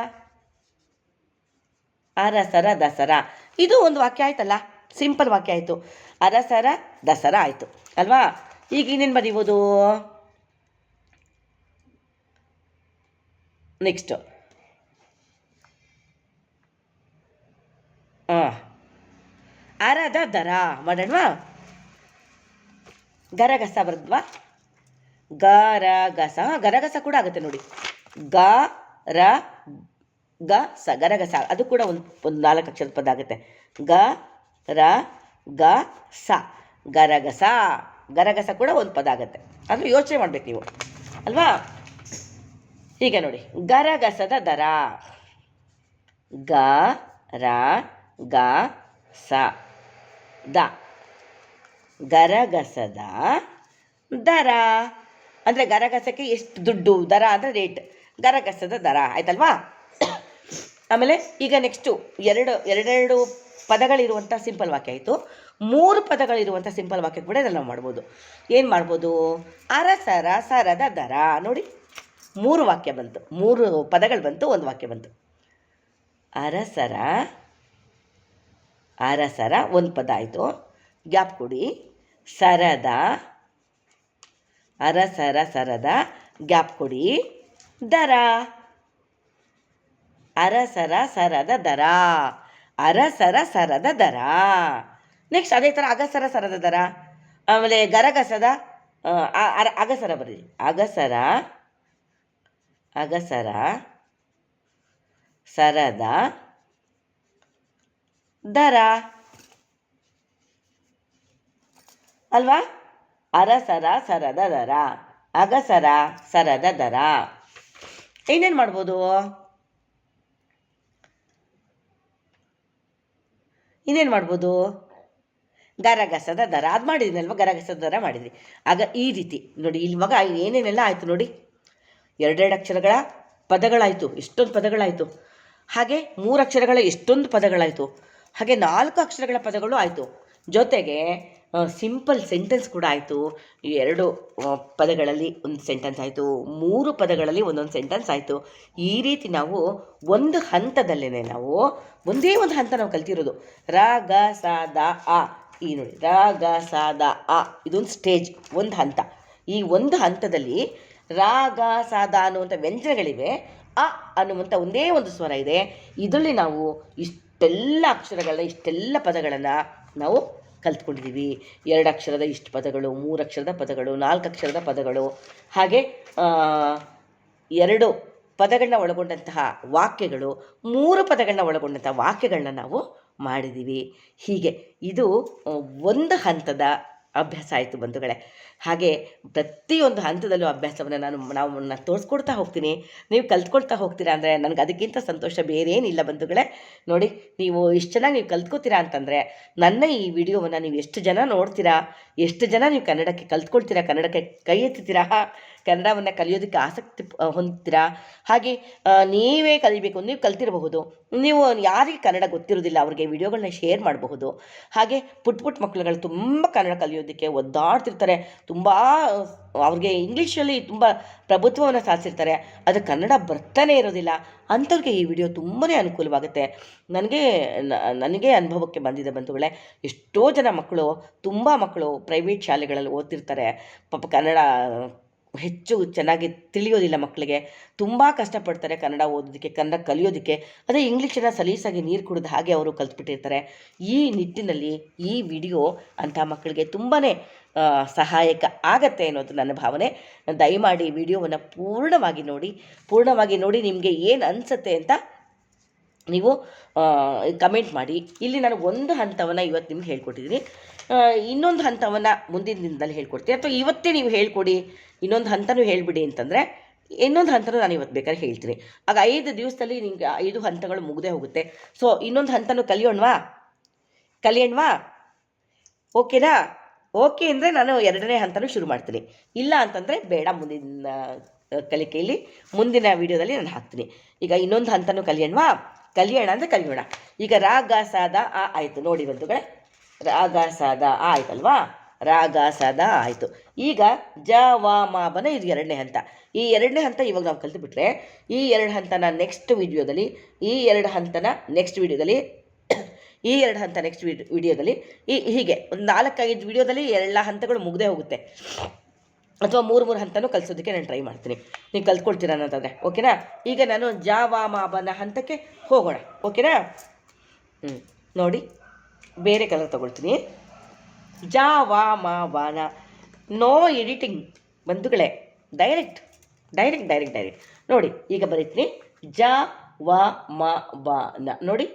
ಅರಸರ ದಸರಾ. ಇದು ಒಂದು ವಾಕ್ಯ ಆಯ್ತಲ್ಲ, ಸಿಂಪಲ್ ವಾಕ್ಯ ಆಯಿತು. ಅರಸರ ದಸರಾ ಆಯಿತು ಅಲ್ವಾ? ಈಗ ಇನ್ನೇನು ಬರೀಬೋದು? ನೆಕ್ಸ್ಟು ಅರದ ದರ ಮಾಡೋಣವಾ? ಗರಗಸ ಬರುತ್ತವಾ? ಗರಗಸ, ಗರಗಸ ಕೂಡ ಆಗುತ್ತೆ ನೋಡಿ. ಗ ರ ಗ ಸ, ಗರಗಸ. ಅದು ಕೂಡ ಒಂದು 4 ಅಕ್ಷರದ ಪದ ಆಗುತ್ತೆ. ಗ ರ ಗ ಸ, ಗರಗಸ. ಗರಗಸ ಕೂಡ ಒಂದು ಪದ ಆಗುತ್ತೆ. ಅಂದರೆ ಯೋಚನೆ ಮಾಡಬೇಕು ನೀವು ಅಲ್ವಾ? ಹೀಗೆ ನೋಡಿ, ಗರಗಸದ ದರ. ಗ ರ ಗ ಸ ದ, ಗರಗಸದ ದರ. ಅಂದರೆ ಗರಗಸಕ್ಕೆ ಎಷ್ಟು ದುಡ್ಡು, ದರ ಅಂದರೆ ರೇಟ್, ಗರಗಸದ ದರ ಆಯ್ತಲ್ವಾ? ಆಮೇಲೆ ಈಗ ನೆಕ್ಸ್ಟು ಎರಡೆರಡು ಪದಗಳಿರುವಂಥ ಸಿಂಪಲ್ ವಾಕ್ಯ ಆಯಿತು. 3 ಪದಗಳಿರುವಂಥ ಸಿಂಪಲ್ ವಾಕ್ಯ ಕೂಡ ಇದನ್ನು ನಾವು ಮಾಡ್ಬೋದು. ಏನು ಮಾಡ್ಬೋದು? ಅರಸರ ಸರದ ದರ. ನೋಡಿ, 3 ವಾಕ್ಯ ಬಂತು, 3 ಪದಗಳು ಬಂತು, 1 ವಾಕ್ಯ ಬಂತು. ಅರಸರ ಒಂದು ಪದ ಆಯಿತು, ಗ್ಯಾಪ್ ಕೊಡಿ. ಸರದ, ಅರಸರ ಸರದ, ಗ್ಯಾಪ್ ಕೊಡಿ. ದರ, ಅರಸರ ಸರದ ದರ, ಅರಸರ ಸರದ ದರ. ನೆಕ್ಸ್ಟ್ ಅದೇ ಥರ ಅಗಸರ ಸರದ ದರ. ಆಮೇಲೆ ಗರಗಸದ ಅಗಸರ ಬರೀ, ಅಗಸರ ಸರದ ದರ ಅಲ್ವಾ? ಅರಸರ ಸರದ ದರ, ಅಗಸರ ಸರದ ದರ. ಇನ್ನೇನು ಮಾಡ್ಬೋದು? ಗರಗಸದ ದರ ಅದು ಮಾಡಿದ್ದೀನಲ್ವ, ಗರಗಸದ ದರ ಮಾಡಿದ್ರಿ. ಆಗ ಈ ರೀತಿ ನೋಡಿ, ಇಲ್ಲಿ ಮಗ ಏನೇನೆಲ್ಲ ಆಯಿತು ನೋಡಿ. 2 ಅಕ್ಷರಗಳ ಪದಗಳಾಯಿತು, ಎಷ್ಟೊಂದು ಪದಗಳಾಯಿತು. ಹಾಗೆ 3 ಅಕ್ಷರಗಳ ಎಷ್ಟೊಂದು ಪದಗಳಾಯಿತು. ಹಾಗೆ 4 ಅಕ್ಷರಗಳ ಪದಗಳು ಆಯಿತು. ಜೊತೆಗೆ ಸಿಂಪಲ್ ಸೆಂಟೆನ್ಸ್ ಕೂಡ ಆಯಿತು. 2 ಪದಗಳಲ್ಲಿ ಒಂದು ಸೆಂಟೆನ್ಸ್ ಆಯಿತು, 3 ಪದಗಳಲ್ಲಿ ಒಂದೊಂದು ಸೆಂಟೆನ್ಸ್ ಆಯಿತು. ಈ ರೀತಿ ನಾವು ಒಂದು ಹಂತದಲ್ಲೇ ನಾವು ಒಂದೇ ಒಂದು ಹಂತ ನಾವು ಕಲ್ತಿರೋದು. ರ ಗ ಸ ದ ಆ. ಈ ನೋಡಿ, ರ ಗ ಸ ದ ಆ, ಇದೊಂದು ಸ್ಟೇಜ್, ಒಂದು ಹಂತ. ಈ ಒಂದು ಹಂತದಲ್ಲಿ ರ ಗ ಸ ದ ಅನ್ನುವಂಥ ವ್ಯಂಜನಗಳಿವೆ, ಅ ಅನ್ನುವಂಥ ಒಂದೇ ಒಂದು ಸ್ವರ ಇದೆ. ಇದರಲ್ಲಿ ನಾವು ಇಷ್ಟೆಲ್ಲ ಅಕ್ಷರಗಳನ್ನ, ಇಷ್ಟೆಲ್ಲ ಪದಗಳನ್ನು ನಾವು ಕಲ್ತ್ಕೊಂಡಿದ್ದೀವಿ. 2 ಅಕ್ಷರದ ಇಷ್ಟು ಪದಗಳು, 3 ಅಕ್ಷರದ ಪದಗಳು, 4 ಅಕ್ಷರದ ಪದಗಳು, ಹಾಗೆ 2 ಪದಗಳನ್ನ ಒಳಗೊಂಡಂತಹ ವಾಕ್ಯಗಳು, 3 ಪದಗಳನ್ನ ಒಳಗೊಂಡಂತಹ ವಾಕ್ಯಗಳನ್ನ ನಾವು ಮಾಡಿದ್ದೀವಿ. ಹೀಗೆ ಇದು ಒಂದು ಹಂತದ ಅಭ್ಯಾಸ ಆಯಿತು ಬಂಧುಗಳೇ. ಹಾಗೆ ಪ್ರತಿಯೊಂದು ಹಂತದಲ್ಲೂ ಅಭ್ಯಾಸವನ್ನು ನಾನು ತೋರಿಸ್ಕೊಡ್ತಾ ಹೋಗ್ತೀನಿ. ನೀವು ಕಲ್ತ್ಕೊಳ್ತಾ ಹೋಗ್ತೀರಾ ಅಂದರೆ ನನಗೆ ಅದಕ್ಕಿಂತ ಸಂತೋಷ ಬೇರೇನಿಲ್ಲ ಬಂಧುಗಳೇ. ನೋಡಿ, ನೀವು ಇಷ್ಟು ಚೆನ್ನಾಗಿ ನೀವು ಕಲ್ತ್ಕೋತೀರಾ ಅಂತಂದರೆ ನನ್ನ ಈ ವಿಡಿಯೋವನ್ನು ನೀವು ಎಷ್ಟು ಜನ ನೋಡ್ತೀರಾ, ಎಷ್ಟು ಜನ ನೀವು ಕನ್ನಡಕ್ಕೆ ಕಲ್ತ್ಕೊಳ್ತೀರಾ, ಕನ್ನಡಕ್ಕೆ ಕೈ ಎತ್ತೀರಾ, ಕನ್ನಡವನ್ನು ಕಲಿಯೋದಕ್ಕೆ ಆಸಕ್ತಿ ಹೊಂದ್ತೀರಾ. ಹಾಗೆ ನೀವೇ ಕಲಿಬೇಕು, ನೀವು ಕಲ್ತಿರಬಹುದು. ನೀವು ಯಾರಿಗೆ ಕನ್ನಡ ಗೊತ್ತಿರೋದಿಲ್ಲ ಅವ್ರಿಗೆ ವಿಡಿಯೋಗಳನ್ನ ಶೇರ್ ಮಾಡಬಹುದು. ಹಾಗೆ ಪುಟ್ಟ ಮಕ್ಕಳುಗಳು ತುಂಬ ಕನ್ನಡ ಕಲಿಯೋದಕ್ಕೆ ಒದ್ದಾಡ್ತಿರ್ತಾರೆ, ತುಂಬ ಅವ್ರಿಗೆ ಇಂಗ್ಲೀಷಲ್ಲಿ ತುಂಬ ಪ್ರಭುತ್ವವನ್ನು ಸಾಧಿಸಿರ್ತಾರೆ, ಅದು ಕನ್ನಡ ಬರ್ತಾನೆ ಇರೋದಿಲ್ಲ. ಅಂಥವ್ರಿಗೆ ಈ ವಿಡಿಯೋ ತುಂಬಾ ಅನುಕೂಲವಾಗುತ್ತೆ. ನನಗೆ ಅನುಭವಕ್ಕೆ ಬಂದಿದೆ ಬಂಧುಗಳೇ. ಎಷ್ಟೋ ಜನ ಮಕ್ಕಳು, ತುಂಬ ಮಕ್ಕಳು ಪ್ರೈವೇಟ್ ಶಾಲೆಗಳಲ್ಲಿ ಓದ್ತಿರ್ತಾರೆ. ಪಾಪ ಕನ್ನಡ ಹೆಚ್ಚು ಚೆನ್ನಾಗಿ ತಿಳಿಯೋದಿಲ್ಲ ಮಕ್ಕಳಿಗೆ, ತುಂಬ ಕಷ್ಟಪಡ್ತಾರೆ ಕನ್ನಡ ಓದೋದಕ್ಕೆ, ಕನ್ನಡ ಕಲಿಯೋದಕ್ಕೆ. ಅದೇ ಇಂಗ್ಲೀಷನ್ನು ಸಲೀಸಾಗಿ ನೀರು ಕುಡಿದ ಹಾಗೆ ಅವರು ಕಲ್ತ್ಬಿಟ್ಟಿರ್ತಾರೆ. ಈ ನಿಟ್ಟಿನಲ್ಲಿ ಈ ವಿಡಿಯೋ ಅಂಥ ಮಕ್ಕಳಿಗೆ ತುಂಬಾ ಸಹಾಯಕ ಆಗತ್ತೆ ಅನ್ನೋದು ನನ್ನ ಭಾವನೆ. ದಯಮಾಡಿ ವಿಡಿಯೋವನ್ನು ಪೂರ್ಣವಾಗಿ ನೋಡಿ ನಿಮಗೆ ಏನು ಅನಿಸುತ್ತೆ ಅಂತ ನೀವು ಕಮೆಂಟ್ ಮಾಡಿ. ಇಲ್ಲಿ ನಾನು ಒಂದು ಹಂತವನ್ನು ಇವತ್ತು ನಿಮ್ಗೆ ಹೇಳ್ಕೊಟ್ಟಿದ್ದೀನಿ, ಇನ್ನೊಂದು ಹಂತವನ್ನು ಮುಂದಿನ ದಿನದಲ್ಲಿ ಹೇಳ್ಕೊಡ್ತೀನಿ. ಅಥವಾ ಇವತ್ತೇ ನೀವು ಹೇಳ್ಕೊಡಿ, ಇನ್ನೊಂದು ಹಂತನೂ ಹೇಳಿಬಿಡಿ ಅಂತಂದರೆ ಇನ್ನೊಂದು ಹಂತನೂ ನಾನು ಇವತ್ತು ಬೇಕಾದ್ರೆ ಹೇಳ್ತೀನಿ. ಆಗ 5 ದಿವಸದಲ್ಲಿ ನಿಮಗೆ 5 ಹಂತಗಳು ಮುಗದೇ ಹೋಗುತ್ತೆ. ಸೊ ಇನ್ನೊಂದು ಹಂತನೂ ಕಲಿಯೋಣವಾ? ಓಕೆನಾ? ಓಕೆ ಅಂದರೆ ನಾನು 2ನೇ ಹಂತನೂ ಶುರು ಮಾಡ್ತೀನಿ. ಇಲ್ಲ ಅಂತಂದರೆ ಬೇಡ, ಮುಂದಿನ ಕಲಿಕೆಯಲ್ಲಿ ಮುಂದಿನ ವಿಡಿಯೋದಲ್ಲಿ ನಾನು ಹಾಕ್ತೀನಿ. ಈಗ ಇನ್ನೊಂದು ಹಂತನೂ ಕಲಿಯೋಣ ಅಂದರೆ ಕಲಿಯೋಣ. ಈಗ ರ ಗ ಸ ದ ಆ ಆಯಿತು ನೋಡಿ ಬಂಧುಗಳೇ, ರ ಗ ಸ ದ ಆ ಆಯ್ತಲ್ವಾ? ರ ಗ ಸ ದ ಆಯಿತು. ಈಗ ಜ ವ ಮ ಬನ ಇದು 2ನೇ ಹಂತ. ಈ 2ನೇ ಹಂತ ಇವಾಗ ನಾವು ಕಲಿತುಬಿಟ್ರೆ ಈ 2 ಹಂತನ ನೆಕ್ಸ್ಟ್ ವಿಡಿಯೋದಲ್ಲಿ, ಈ 2 ಹಂತನ ನೆಕ್ಸ್ಟ್ ವಿಡಿಯೋದಲ್ಲಿ, ಈ 2 ಹಂತ ನೆಕ್ಸ್ಟ್ ವಿಡಿಯೋದಲ್ಲಿ, ಹೀಗೆ ಒಂದು 4-5 ವಿಡಿಯೋದಲ್ಲಿ ಎಲ್ಲ ಹಂತಗಳು ಮುಗದೇ ಹೋಗುತ್ತೆ. ಅಥವಾ 3 ಹಂತನೂ ಕಲಿಸೋದಕ್ಕೆ ನಾನು ಟ್ರೈ ಮಾಡ್ತೀನಿ, ನೀವು ಕಲ್ತ್ಕೊಳ್ತೀರ ಅನ್ನೋದಾದರೆ. ಓಕೆನಾ? ಈಗ ನಾನು ಜ ವ ಮ ಬನ ಹಂತಕ್ಕೆ ಹೋಗೋಣ. ಓಕೆನಾ? ನೋಡಿ, ಬೇರೆ ಕಲರ್ ತೊಗೊಳ್ತೀನಿ. ಜ ವ ಮ ಬನ ನೋ ಎಡಿಟಿಂಗ್ ಬಂಧುಗಳೇ, ಡೈರೆಕ್ಟ್. ನೋಡಿ ಈಗ ಬರೀತೀನಿ. ಜ ವ ಮ ಬ ನ. ನೋಡಿ,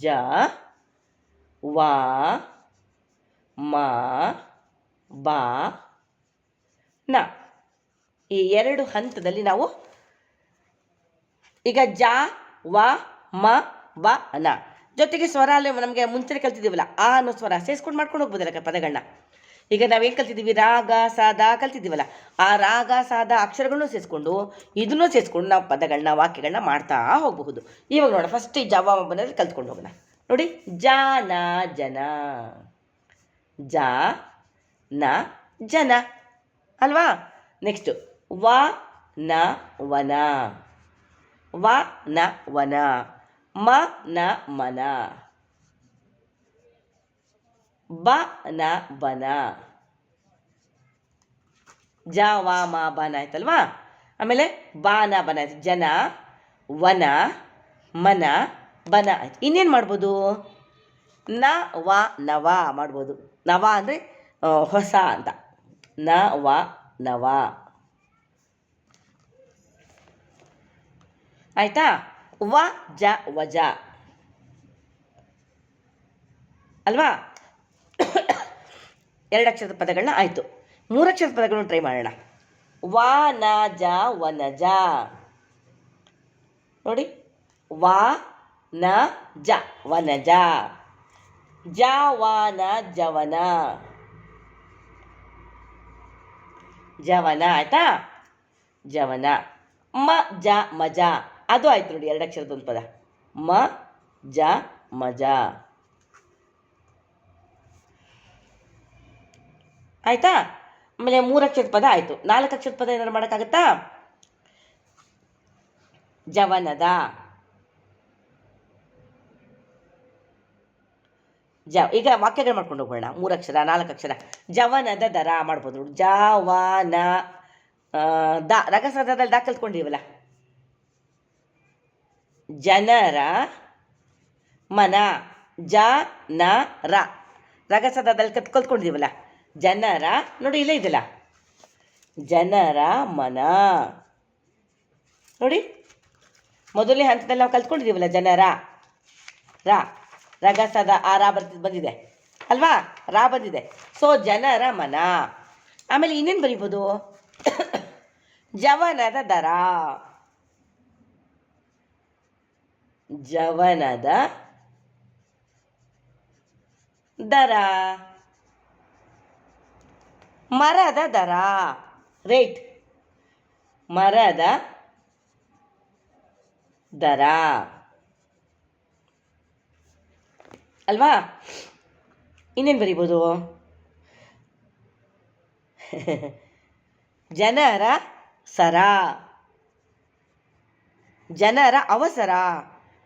ಜ ವ ಮ ಬ ನ. ಈ ಎರಡು ಹಂತದಲ್ಲಿ ನಾವು ಈಗ ಜ ವ ಮ ಬ ನ ಜೊತೆಗೆ ಸ್ವರ ಅಲ್ಲಿ ನಮಗೆ ಮುಂಚೆ ಕಲ್ತಿದ್ದೀವಲ್ಲ ಆ ಅನ್ನೋ ಸ್ವರ ಸೇರಿಸ್ಕೊಂಡು ಮಾಡ್ಕೊಂಡು ಹೋಗ್ಬೋದಲ್ಲ ಪದಗಳನ್ನ. ಈಗ ನಾವೇನು ಕಲ್ತಿದ್ದೀವಿ, ರಾಗ ಸಾದ ಕಲ್ತಿದ್ದೀವಲ್ಲ, ಆ ರಾಗ ಸಾದ ಅಕ್ಷರಗಳನ್ನೂ ಸೇರಿಸ್ಕೊಂಡು ಇದನ್ನೂ ಸೇರಿಸ್ಕೊಂಡು ನಾವು ಪದಗಳನ್ನ ವಾಕ್ಯಗಳನ್ನ ಮಾಡ್ತಾ ಹೋಗಬಹುದು. ಇವಾಗ ನೋಡೋಣ, ಫಸ್ಟ್ ಈ ಜವ ಬಂದಲ್ಲಿ ಕಲ್ತ್ಕೊಂಡು ಹೋಗೋಣ. ನೋಡಿ, ಜಾನ ಜನ, ಜ ನ ಜನ ಅಲ್ವಾ. ನೆಕ್ಸ್ಟು ವ ನ ವನ, ವ ನ ವನ, ಮ ನ ಮನ, ಬ ನ ಬನ, ಜ ವ ಮ ಬನ ಆಯ್ತಲ್ವಾ. ಆಮೇಲೆ ಬ ನ ಬನ ಆಯ್ತು, ಜನ ವನ ಮನ ಬನ ಆಯ್ತು. ಇನ್ನೇನು ಮಾಡ್ಬೋದು, ನ ವ ನವ ಮಾಡ್ಬೋದು. ನವ ಅಂದರೆ ಹೊಸ ಅಂತ, ನ ವ ನವ ಆಯ್ತಾ. ವ ಜ ವಜ ಅಲ್ವಾ. ಎರಡು ಅಕ್ಷರದ ಪದಗಳನ್ನ ಆಯಿತು. ಮೂರಕ್ಷರದ ಪದಗಳನ್ನು ಟ್ರೈ ಮಾಡೋಣ. ವ ನ ಜ ವನಜ. ನೋಡಿ, ವ ನ ಜ ವನಜ, ಜ ವ ನ ಜವನ, ಜವನ ಆಯ್ತಾ, ಜವನ. ಮ ಜ ಮಜ, ಅದು ಆಯ್ತು ನೋಡಿ, ಎರಡು ಅಕ್ಷರದ ಒಂದು ಪದ, ಮ ಜ ಮಜ ಆಯ್ತಾ. ಆಮೇಲೆ ಮೂರಕ್ಷರದ ಪದ ಆಯಿತು. ನಾಲ್ಕು ಅಕ್ಷರದ ಪದ ಏನಾರು ಮಾಡೋಕ್ಕಾಗತ್ತಾ, ಜವನದ, ಈಗ ವಾಕ್ಯಗಳು ಮಾಡ್ಕೊಂಡು ಹೋಗೋಣ. ಮೂರಕ್ಷರ ನಾಲ್ಕು ಅಕ್ಷರ. ಜವನದ ದರ ಮಾಡ್ಬೋದು. ಜವನ ದ, ರಗಸದಲ್ಲಿ ದ ಕಲ್ತ್ಕೊಂಡಿವಲ್ಲ. ಜನರ ಮನ, ಜ ನ ರ, ರಗಸದಲ್ಲಿ ಕಲ್ತ್ಕೊಂಡಿದ್ದೀವಲ್ಲ. ಜನರ, ನೋಡಿ ಇಲ್ಲೇ ಇದೆಯಲ್ಲ, ಜನರ ಮನ. ನೋಡಿ, ಮೊದಲನೇ ಹಂತದಲ್ಲಿ ನಾವು ಕಲ್ತ್ಕೊಂಡಿದ್ದೀವಲ್ಲ, ಜನರ ರ, ರಗಸದ ಆ ರಾ ಬಂದಿದೆ ಅಲ್ವಾ, ರಾ ಬಂದಿದೆ. ಸೊ ಜನರ ಮನ. ಆಮೇಲೆ ಇನ್ನೇನು ಬರೀಬೋದು, ಜವನದ ದರ, ಜವನದ ದರ, ಮರದ ದರ, ರೇಟ್, ಮರದ ದರ ಅಲ್ವಾ. ಇನ್ನೇನು ಬರೀಬೋದು, ಜನರ ಸರ, ಜನರ ಅವಸರ.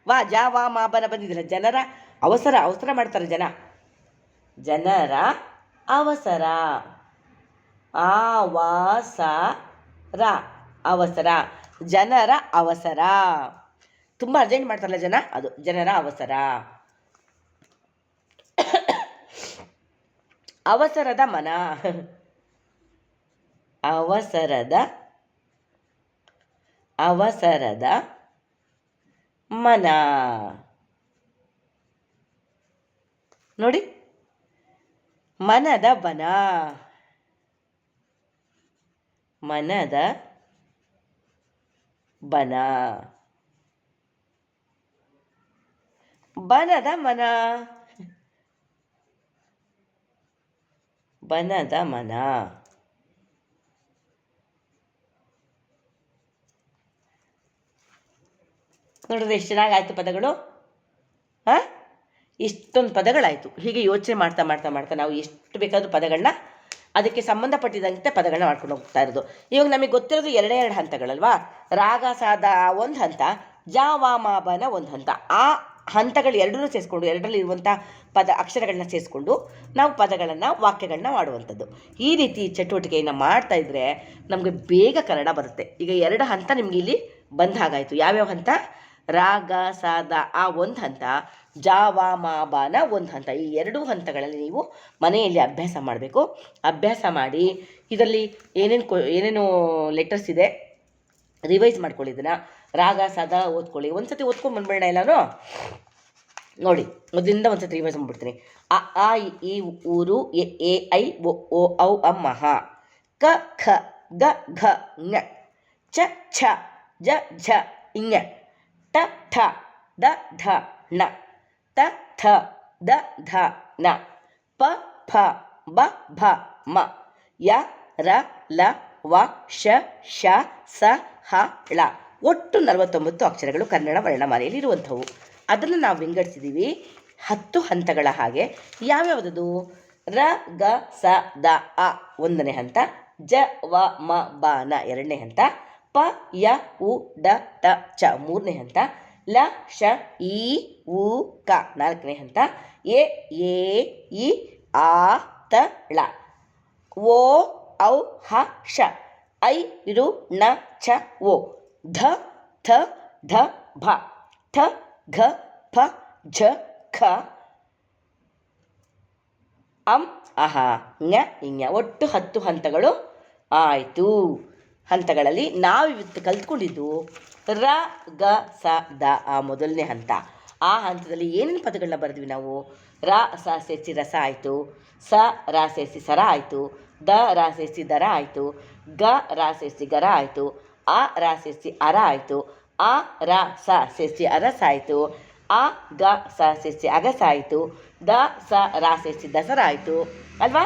ವಾ ಜ ವಾ ಮಾ ಬನ ಬಂದಿದ್ದಿಲ್ಲ, ಜನರ ಅವಸರ, ಅವಸರ ಮಾಡ್ತಾರೆ ಜನ, ಜನರ ಅವಸರ, ಆವಸರ, ಅವಸರ, ಜನರ ಅವಸರ. ತುಂಬ ಅರ್ಜೆಂಟ್ ಮಾಡ್ತಾರಲ್ಲ ಜನ, ಅದು ಜನರ ಅವಸರ. ಅವಸರದ ಮನ, ಅವಸರದ ಮನ. ನೋಡಿ, ಮನದ ಬನ, ಮನದ ಬನ, ಬನದ ಮನ, ಬನದ ಮನ. ನೋಡಿದ್ರೆ ಎಷ್ಟು ಚೆನ್ನಾಗಾಯ್ತು ಪದಗಳು. ಹಾಂ, ಇಷ್ಟೊಂದು ಪದಗಳಾಯಿತು. ಹೀಗೆ ಯೋಚನೆ ಮಾಡ್ತಾ ಮಾಡ್ತಾ ಮಾಡ್ತಾ ನಾವು ಎಷ್ಟು ಬೇಕಾದರೂ ಪದಗಳನ್ನ ಅದಕ್ಕೆ ಸಂಬಂಧಪಟ್ಟಿದಂತೆ ಪದಗಳನ್ನ ಮಾಡ್ಕೊಂಡು ಹೋಗ್ತಾ ಇರೋದು. ಇವಾಗ ನಮಗೆ ಗೊತ್ತಿರೋದು ಎರಡೇ ಎರಡು ಹಂತಗಳಲ್ವಾ. ರಾಗ ಸಾದ ಒಂದು ಹಂತ, ಜ ವ ಮ ಬನ ಒಂದು ಹಂತ. ಆ ಹಂತಗಳು ಎರಡನ್ನೂ ಸೇರಿಸ್ಕೊಂಡು, ಎರಡರಲ್ಲಿ ಇರುವಂಥ ಅಕ್ಷರಗಳನ್ನ ಸೇರಿಸ್ಕೊಂಡು ನಾವು ಪದಗಳನ್ನು ವಾಕ್ಯಗಳನ್ನ ಮಾಡುವಂಥದ್ದು. ಈ ರೀತಿ ಚಟುವಟಿಕೆಯನ್ನು ಮಾಡ್ತಾಯಿದ್ರೆ ನಮಗೆ ಬೇಗ ಕನ್ನಡ ಬರುತ್ತೆ. ಈಗ ಎರಡು ಹಂತ ನಿಮಗೆ ಇಲ್ಲಿ ಬಂದ ಹಾಗಾಯಿತು. ಯಾವ್ಯಾವ ಹಂತ, ರಾಗ ಸಾದ ಆ ಒಂದು ಹಂತ, ಜ ವ ಮ ಬ ನ ಒಂದು ಹಂತ. ಈ ಎರಡೂ ಹಂತಗಳಲ್ಲಿ ನೀವು ಮನೆಯಲ್ಲಿ ಅಭ್ಯಾಸ ಮಾಡಬೇಕು. ಅಭ್ಯಾಸ ಮಾಡಿ ಇದರಲ್ಲಿ ಏನೇನು ಲೆಟರ್ಸ್ ಇದೆ ರಿವೈಸ್ ಮಾಡ್ಕೊಳ್ಳಿ. ಇದನ್ನು ರಾಗ ಸಾದ ಓದ್ಕೊಳ್ಳಿ. ಒಂದು ಸತಿ ಓದ್ಕೊಂಡು ಬಂದ್ಬೇಡ ಎಲ್ಲನೂ ನೋಡಿ. ಮೊದಲಿಂದ ಒಂದು ಸತಿ ರಿವೈಸ್ ಮಾಡ್ಬಿಡ್ತೀನಿ. ಅ ಆ ಇ ಊರು ಎ ಐ ಒ ಔ ಅಂ ಮಹ, ಕ ಖ ಗ ಘ ಞ, ಚ ಛ ಜ ಝ ಞ, ಟ ಠ ದ ಧ ಣ, ತ ಥ ದ ಧ ನ, ಪ ಫ ಬ ಭ ಮ, ಯ ರ ಲ ವ ಶ ಶ ಸ ಹ ಳ. ಒಟ್ಟು 49 ಅಕ್ಷರಗಳು ಕನ್ನಡ ವರ್ಣಮಾಲೆಯಲ್ಲಿ ಇರುವಂಥವು. ಅದನ್ನು ನಾವು ವಿಂಗಡಿಸಿದ್ದೀವಿ 10 ಹಂತಗಳ ಹಾಗೆ. ಯಾವ್ಯಾವುದದು? ರ ಗ ಸ ದ ಅ ಒಂದನೇ ಹಂತ, ಜ ವ ಮ ಬ ನ ಎರಡನೇ ಹಂತ, ಪ ಯ ಉ ಡ ಟ ಚ ಮೂರನೇ ಹಂತ, ಲ ಶ ಇ ಉ ಕ ನಾಲ್ಕನೇ ಹಂತ, ಎ ಇ ಆ ತ ಳ, ಓ ಔ ಹ ಶ, ಐ ರು ಣ ಛ ಓ, ಧ ಥ ಧ ಭ, ಠ ಘ ಫ ಝ ಖ, ಅಂ ಅಹ ಞ ಞ. ಒಟ್ಟು 10 ಹಂತಗಳು ಆಯಿತು. ಹಂತಗಳಲ್ಲಿ ನಾವು ಇವತ್ತು ಕಲ್ತ್ಕೊಂಡಿದ್ದು ರ ಗ ಸ ದ ಆ ಮೊದಲನೇ ಹಂತ. ಆ ಹಂತದಲ್ಲಿ ಏನೇನು ಪದಗಳನ್ನ ಬರೆದ್ವಿ ನಾವು? ರ ಸ ಸೇರಿಸಿ ರಸ ಆಯಿತು, ಸ ರ ಸೇರಿಸಿ ಸರ ಆಯಿತು, ದ ರ ಸೇರಿಸಿ ದರ ಆಯಿತು, ಗ ರ ಸೇರಿಸಿ ಗರ ಆಯಿತು, ಆ ರ ಸೇರಿಸಿ ಅರ ಆಯಿತು, ಆ ರ ಸ ಸೇರಿಸಿ ಅರಸ ಆಯಿತು, ಆ ಗ ಸ ಸೇರಿಸಿ ಅಗಸ ಆಯಿತು, ದ ಸ ರ ಸೇರಿಸಿ ದಸರ ಆಯಿತು ಅಲ್ವಾ?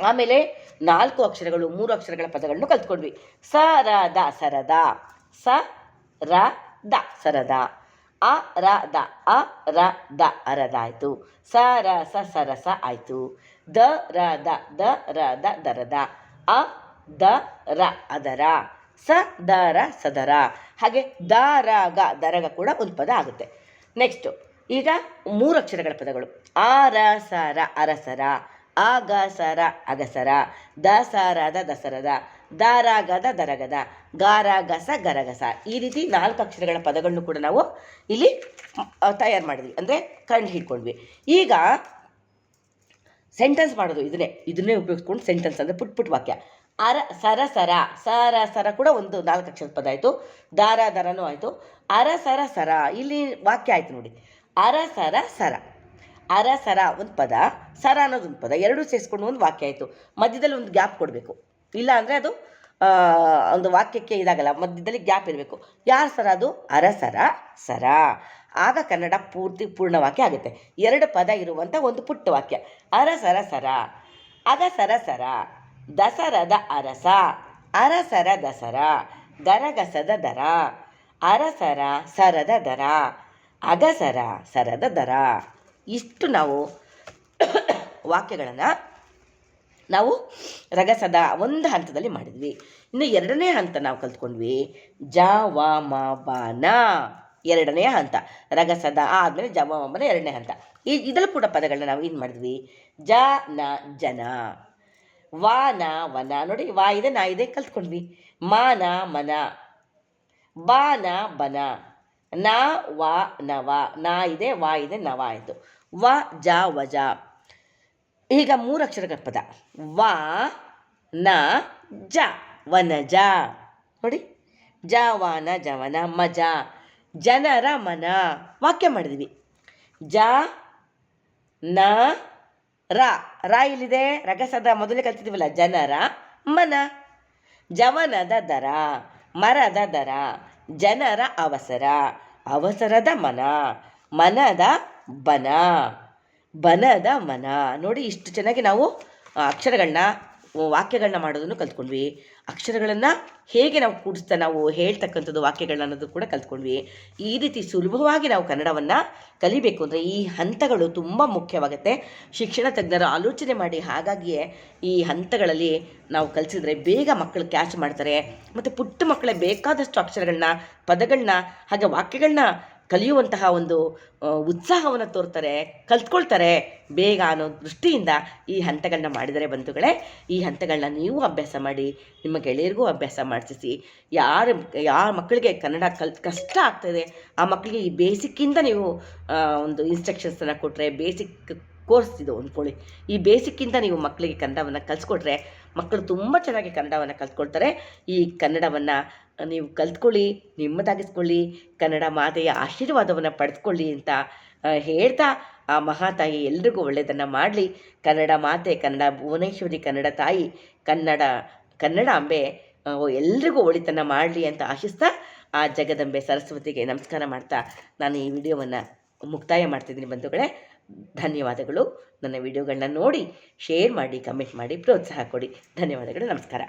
ಆಮೇಲೆ 4 ಅಕ್ಷರಗಳು 3 ಅಕ್ಷರಗಳ ಪದಗಳನ್ನು ಕಲ್ತ್ಕೊಂಡ್ವಿ. ಸ ರ ದ ಸರದ, ಸ ರ ದ ಸರದ, ಅ ರ ದ ಅ ರ ದ ಅರದ ಆಯಿತು, ಸ ರ ಸ ಸರಸ ಆಯಿತು, ದ ರ ದ ರ ದ ದರದ, ಅ ದ ರ ಅದರ, ಸ ದ ರ ಸದರ. ಹಾಗೆ ದ ರ ಗ ದರಗ ಕೂಡ ಒಂದು ಪದ ಆಗುತ್ತೆ. ನೆಕ್ಸ್ಟು ಈಗ 3 ಅಕ್ಷರಗಳ ಪದಗಳು. ಆ ರ ಸ ರ ಅರಸರ, ಆ ಗ ಸ ರ ಅಗಸರ, ದ ಸ ರ ದ ದಸರದ, ದ ರ ಗ ದ ದರಗದ, ಗ ರ ಗ ಸ ಗರಗಸ. ಈ ರೀತಿ 4 ಅಕ್ಷರಗಳ ಪದಗಳನ್ನು ಕೂಡ ನಾವು ಇಲ್ಲಿ ತಯಾರು ಮಾಡಿದ್ವಿ, ಅಂದರೆ ಕಂಡು ಹಿಡ್ಕೊಂಡ್ವಿ. ಈಗ ಸೆಂಟೆನ್ಸ್ ಮಾಡೋದು ಇದನ್ನೇ ಉಪಯೋಗಿಸ್ಕೊಂಡು ಸೆಂಟೆನ್ಸ್ ಅಂದರೆ ಪುಟ್ ವಾಕ್ಯ. ಸರ ಸರ, ಸರ ಸರ ಕೂಡ ಒಂದು 4 ಅಕ್ಷರದ ಪದ ಆಯಿತು. ದಾರ ದರನೂ ಆಯಿತು. ಅರಸರ ಸರ, ಇಲ್ಲಿ ವಾಕ್ಯ ಆಯಿತು ನೋಡಿ. ಅರಸರ ಸರ, ಅರಸರ ಒಂದು ಪದ, ಸರ ಅನ್ನೋದು ಒಂದು ಪದ, ಎರಡೂ ಸೇರಿಸ್ಕೊಂಡು ಒಂದು ವಾಕ್ಯ ಆಯಿತು. ಮಧ್ಯದಲ್ಲಿ ಒಂದು ಗ್ಯಾಪ್ ಕೊಡಬೇಕು, ಇಲ್ಲ ಅಂದರೆ ಅದು ಒಂದು ವಾಕ್ಯಕ್ಕೆ ಇದಾಗಲ್ಲ. ಮಧ್ಯದಲ್ಲಿ ಗ್ಯಾಪ್ ಇರಬೇಕು. ಯಾರ ಸರ ಅದು? ಅರಸರ ಸರ. ಆಗ ಕನ್ನಡ ಪೂರ್ಣ ವಾಕ್ಯ ಆಗುತ್ತೆ. 2 ಪದ ಇರುವಂಥ ಒಂದು ಪುಟ್ಟ ವಾಕ್ಯ. ಅರಸರ ಸರ, ಅಗಸರ ಸರ, ದಸರದ ಅರಸ, ಅರಸರ ದಸರ, ಗರಗಸದ ದರ, ಅರಸರ ಸರದ ದರ, ಅಗಸರ ಸರದ ದರ. ಇಷ್ಟು ನಾವು ವಾಕ್ಯಗಳನ್ನು ನಾವು ರಗಸದ ಒಂದು ಹಂತದಲ್ಲಿ ಮಾಡಿದ್ವಿ. ಇನ್ನು 2ನೇ ಹಂತ ನಾವು ಕಲ್ತ್ಕೊಂಡ್ವಿ, ಜ ವ ಮ ಬ ನ 2ನೇ ಹಂತ. ರಗಸದ ಆದಮೇಲೆ ಜ ವ ಮ ಬ ನ 2ನೇ ಹಂತ. ಇದರಲ್ಲೂ ಕೂಡ ಪದಗಳನ್ನ ನಾವು ಏನು ಮಾಡಿದ್ವಿ? ಜ ನ ಜನ, ವ ನ ವನ, ನೋಡಿ ವಾ ಇದೆ ನಾ ಇದೆ ಕಲ್ತ್ಕೊಂಡ್ವಿ. ಮ ನ ಮನ, ಬ ನ ಬನ, ನ ವ ನವ, ನಾ ಇದೆ ವಾ ಇದೆ ನವ ಆಯಿತು. ವ ಜ ವಜ. ಈಗ 3 ಅಕ್ಷರಗಳ ಪದ. ವ ನ ಜ, ವನಜ. ನೋಡಿ, ಜವನ ಜವನ ಮಜ, ಜನರ ಮನ. ವಾಕ್ಯ ಮಾಡಿದ್ವಿ. ಜ ನ ರ, ರ ಇಲ್ಲಿದೆ, ರಗಸದ ಮೊದಲೇ ಕಲ್ತಿದ್ದೀವಲ್ಲ. ಜನರ ಮನ, ಜವನದ ದರ, ಮರದ ದರ, ಜನರ ಅವಸರ, ಅವಸರದ ಮನ, ಮನದ ಬನ, ಬನದ ಮನ. ನೋಡಿ, ಇಷ್ಟು ಚೆನ್ನಾಗಿ ನಾವು ಅಕ್ಷರಗಳನ್ನ ವಾಕ್ಯಗಳನ್ನ ಮಾಡೋದನ್ನು ಕಲ್ತ್ಕೊಂಡ್ವಿ. ಅಕ್ಷರಗಳನ್ನು ಹೇಗೆ ನಾವು ಕೂಡಿಸ್ತಾ ನಾವು ಹೇಳ್ತಕ್ಕಂಥದ್ದು ವಾಕ್ಯಗಳನ್ನ ಅನ್ನೋದು ಕೂಡ ಕಲ್ತ್ಕೊಂಡ್ವಿ. ಈ ರೀತಿ ಸುಲಭವಾಗಿ ನಾವು ಕನ್ನಡವನ್ನು ಕಲಿಬೇಕು ಅಂದರೆ ಈ ಹಂತಗಳು ತುಂಬ ಮುಖ್ಯವಾಗುತ್ತೆ. ಶಿಕ್ಷಣ ತಜ್ಞರು ಆಲೋಚನೆ ಮಾಡಿ ಹಾಗಾಗಿಯೇ ಈ ಹಂತಗಳಲ್ಲಿ ನಾವು ಕಲಿಸಿದ್ರೆ ಬೇಗ ಮಕ್ಕಳು ಕ್ಯಾಚ್ ಮಾಡ್ತಾರೆ. ಮತ್ತು ಪುಟ್ಟ ಮಕ್ಕಳೇ ಬೇಕಾದಷ್ಟು ಅಕ್ಷರಗಳನ್ನ, ಪದಗಳನ್ನ, ಹಾಗೆ ವಾಕ್ಯಗಳನ್ನ ಕಲಿಯುವಂತಹ ಒಂದು ಉತ್ಸಾಹವನ್ನು ತೋರ್ತಾರೆ, ಕಲ್ತ್ಕೊಳ್ತಾರೆ ಬೇಗ ಅನ್ನೋ ದೃಷ್ಟಿಯಿಂದ ಈ ಹಂತಗಳನ್ನ ಮಾಡಿದರೆ ಬಂಧುಗಳೇ, ಈ ಹಂತಗಳನ್ನ ನೀವು ಅಭ್ಯಾಸ ಮಾಡಿ, ನಿಮ್ಮ ಗೆಳೆಯರಿಗೂ ಅಭ್ಯಾಸ ಮಾಡಿಸಿ. ಯಾರ ಮಕ್ಕಳಿಗೆ ಕನ್ನಡ ಕಷ್ಟ ಆಗ್ತಾಯಿದೆ ಆ ಮಕ್ಕಳಿಗೆ ಈ ಬೇಸಿಕ್ಕಿಂದ ನೀವು ಒಂದು ಇನ್ಸ್ಟ್ರಕ್ಷನ್ಸನ್ನು ಕೊಟ್ಟರೆ, ಬೇಸಿಕ್ ಕೋರ್ಸ್ ಇದು ಅಂದ್ಕೊಳ್ಳಿ, ಈ ಬೇಸಿಕ್ಕಿಂದ ನೀವು ಮಕ್ಕಳಿಗೆ ಕನ್ನಡವನ್ನು ಕಲಿಸ್ಕೊಟ್ರೆ ಮಕ್ಕಳು ತುಂಬ ಚೆನ್ನಾಗಿ ಕನ್ನಡವನ್ನು ಕಲ್ತ್ಕೊಳ್ತಾರೆ. ಈ ಕನ್ನಡವನ್ನು ನೀವು ಕಲ್ತ್ಕೊಳ್ಳಿ, ನಿಮ್ಮದಾಗಿಸ್ಕೊಳ್ಳಿ, ಕನ್ನಡ ಮಾತೆಯ ಆಶೀರ್ವಾದವನ್ನು ಪಡೆದುಕೊಳ್ಳಿ ಅಂತ ಹೇಳ್ತಾ, ಆ ಮಹಾತಾಯಿ ಎಲ್ರಿಗೂ ಒಳ್ಳೆಯದನ್ನು ಮಾಡಲಿ. ಕನ್ನಡ ಮಾತೆ, ಕನ್ನಡ ಭುವನೇಶ್ವರಿ, ಕನ್ನಡ ತಾಯಿ, ಕನ್ನಡಾಂಬೆ ಎಲ್ರಿಗೂ ಒಳಿತನ್ನು ಮಾಡಲಿ ಅಂತ ಆಶಿಸ್ತಾ, ಆ ಜಗದಂಬೆ ಸರಸ್ವತಿಗೆ ನಮಸ್ಕಾರ ಮಾಡ್ತಾ ನಾನು ಈ ವಿಡಿಯೋವನ್ನು ಮುಕ್ತಾಯ ಮಾಡ್ತಿದ್ದೀನಿ ಬಂಧುಗಳೇ. ಧನ್ಯವಾದಗಳು. ನನ್ನ ವಿಡಿಯೋಗಳನ್ನ ನೋಡಿ, ಶೇರ್ ಮಾಡಿ, ಕಮೆಂಟ್ ಮಾಡಿ, ಪ್ರೋತ್ಸಾಹ ಕೊಡಿ. ಧನ್ಯವಾದಗಳು. ನಮಸ್ಕಾರ.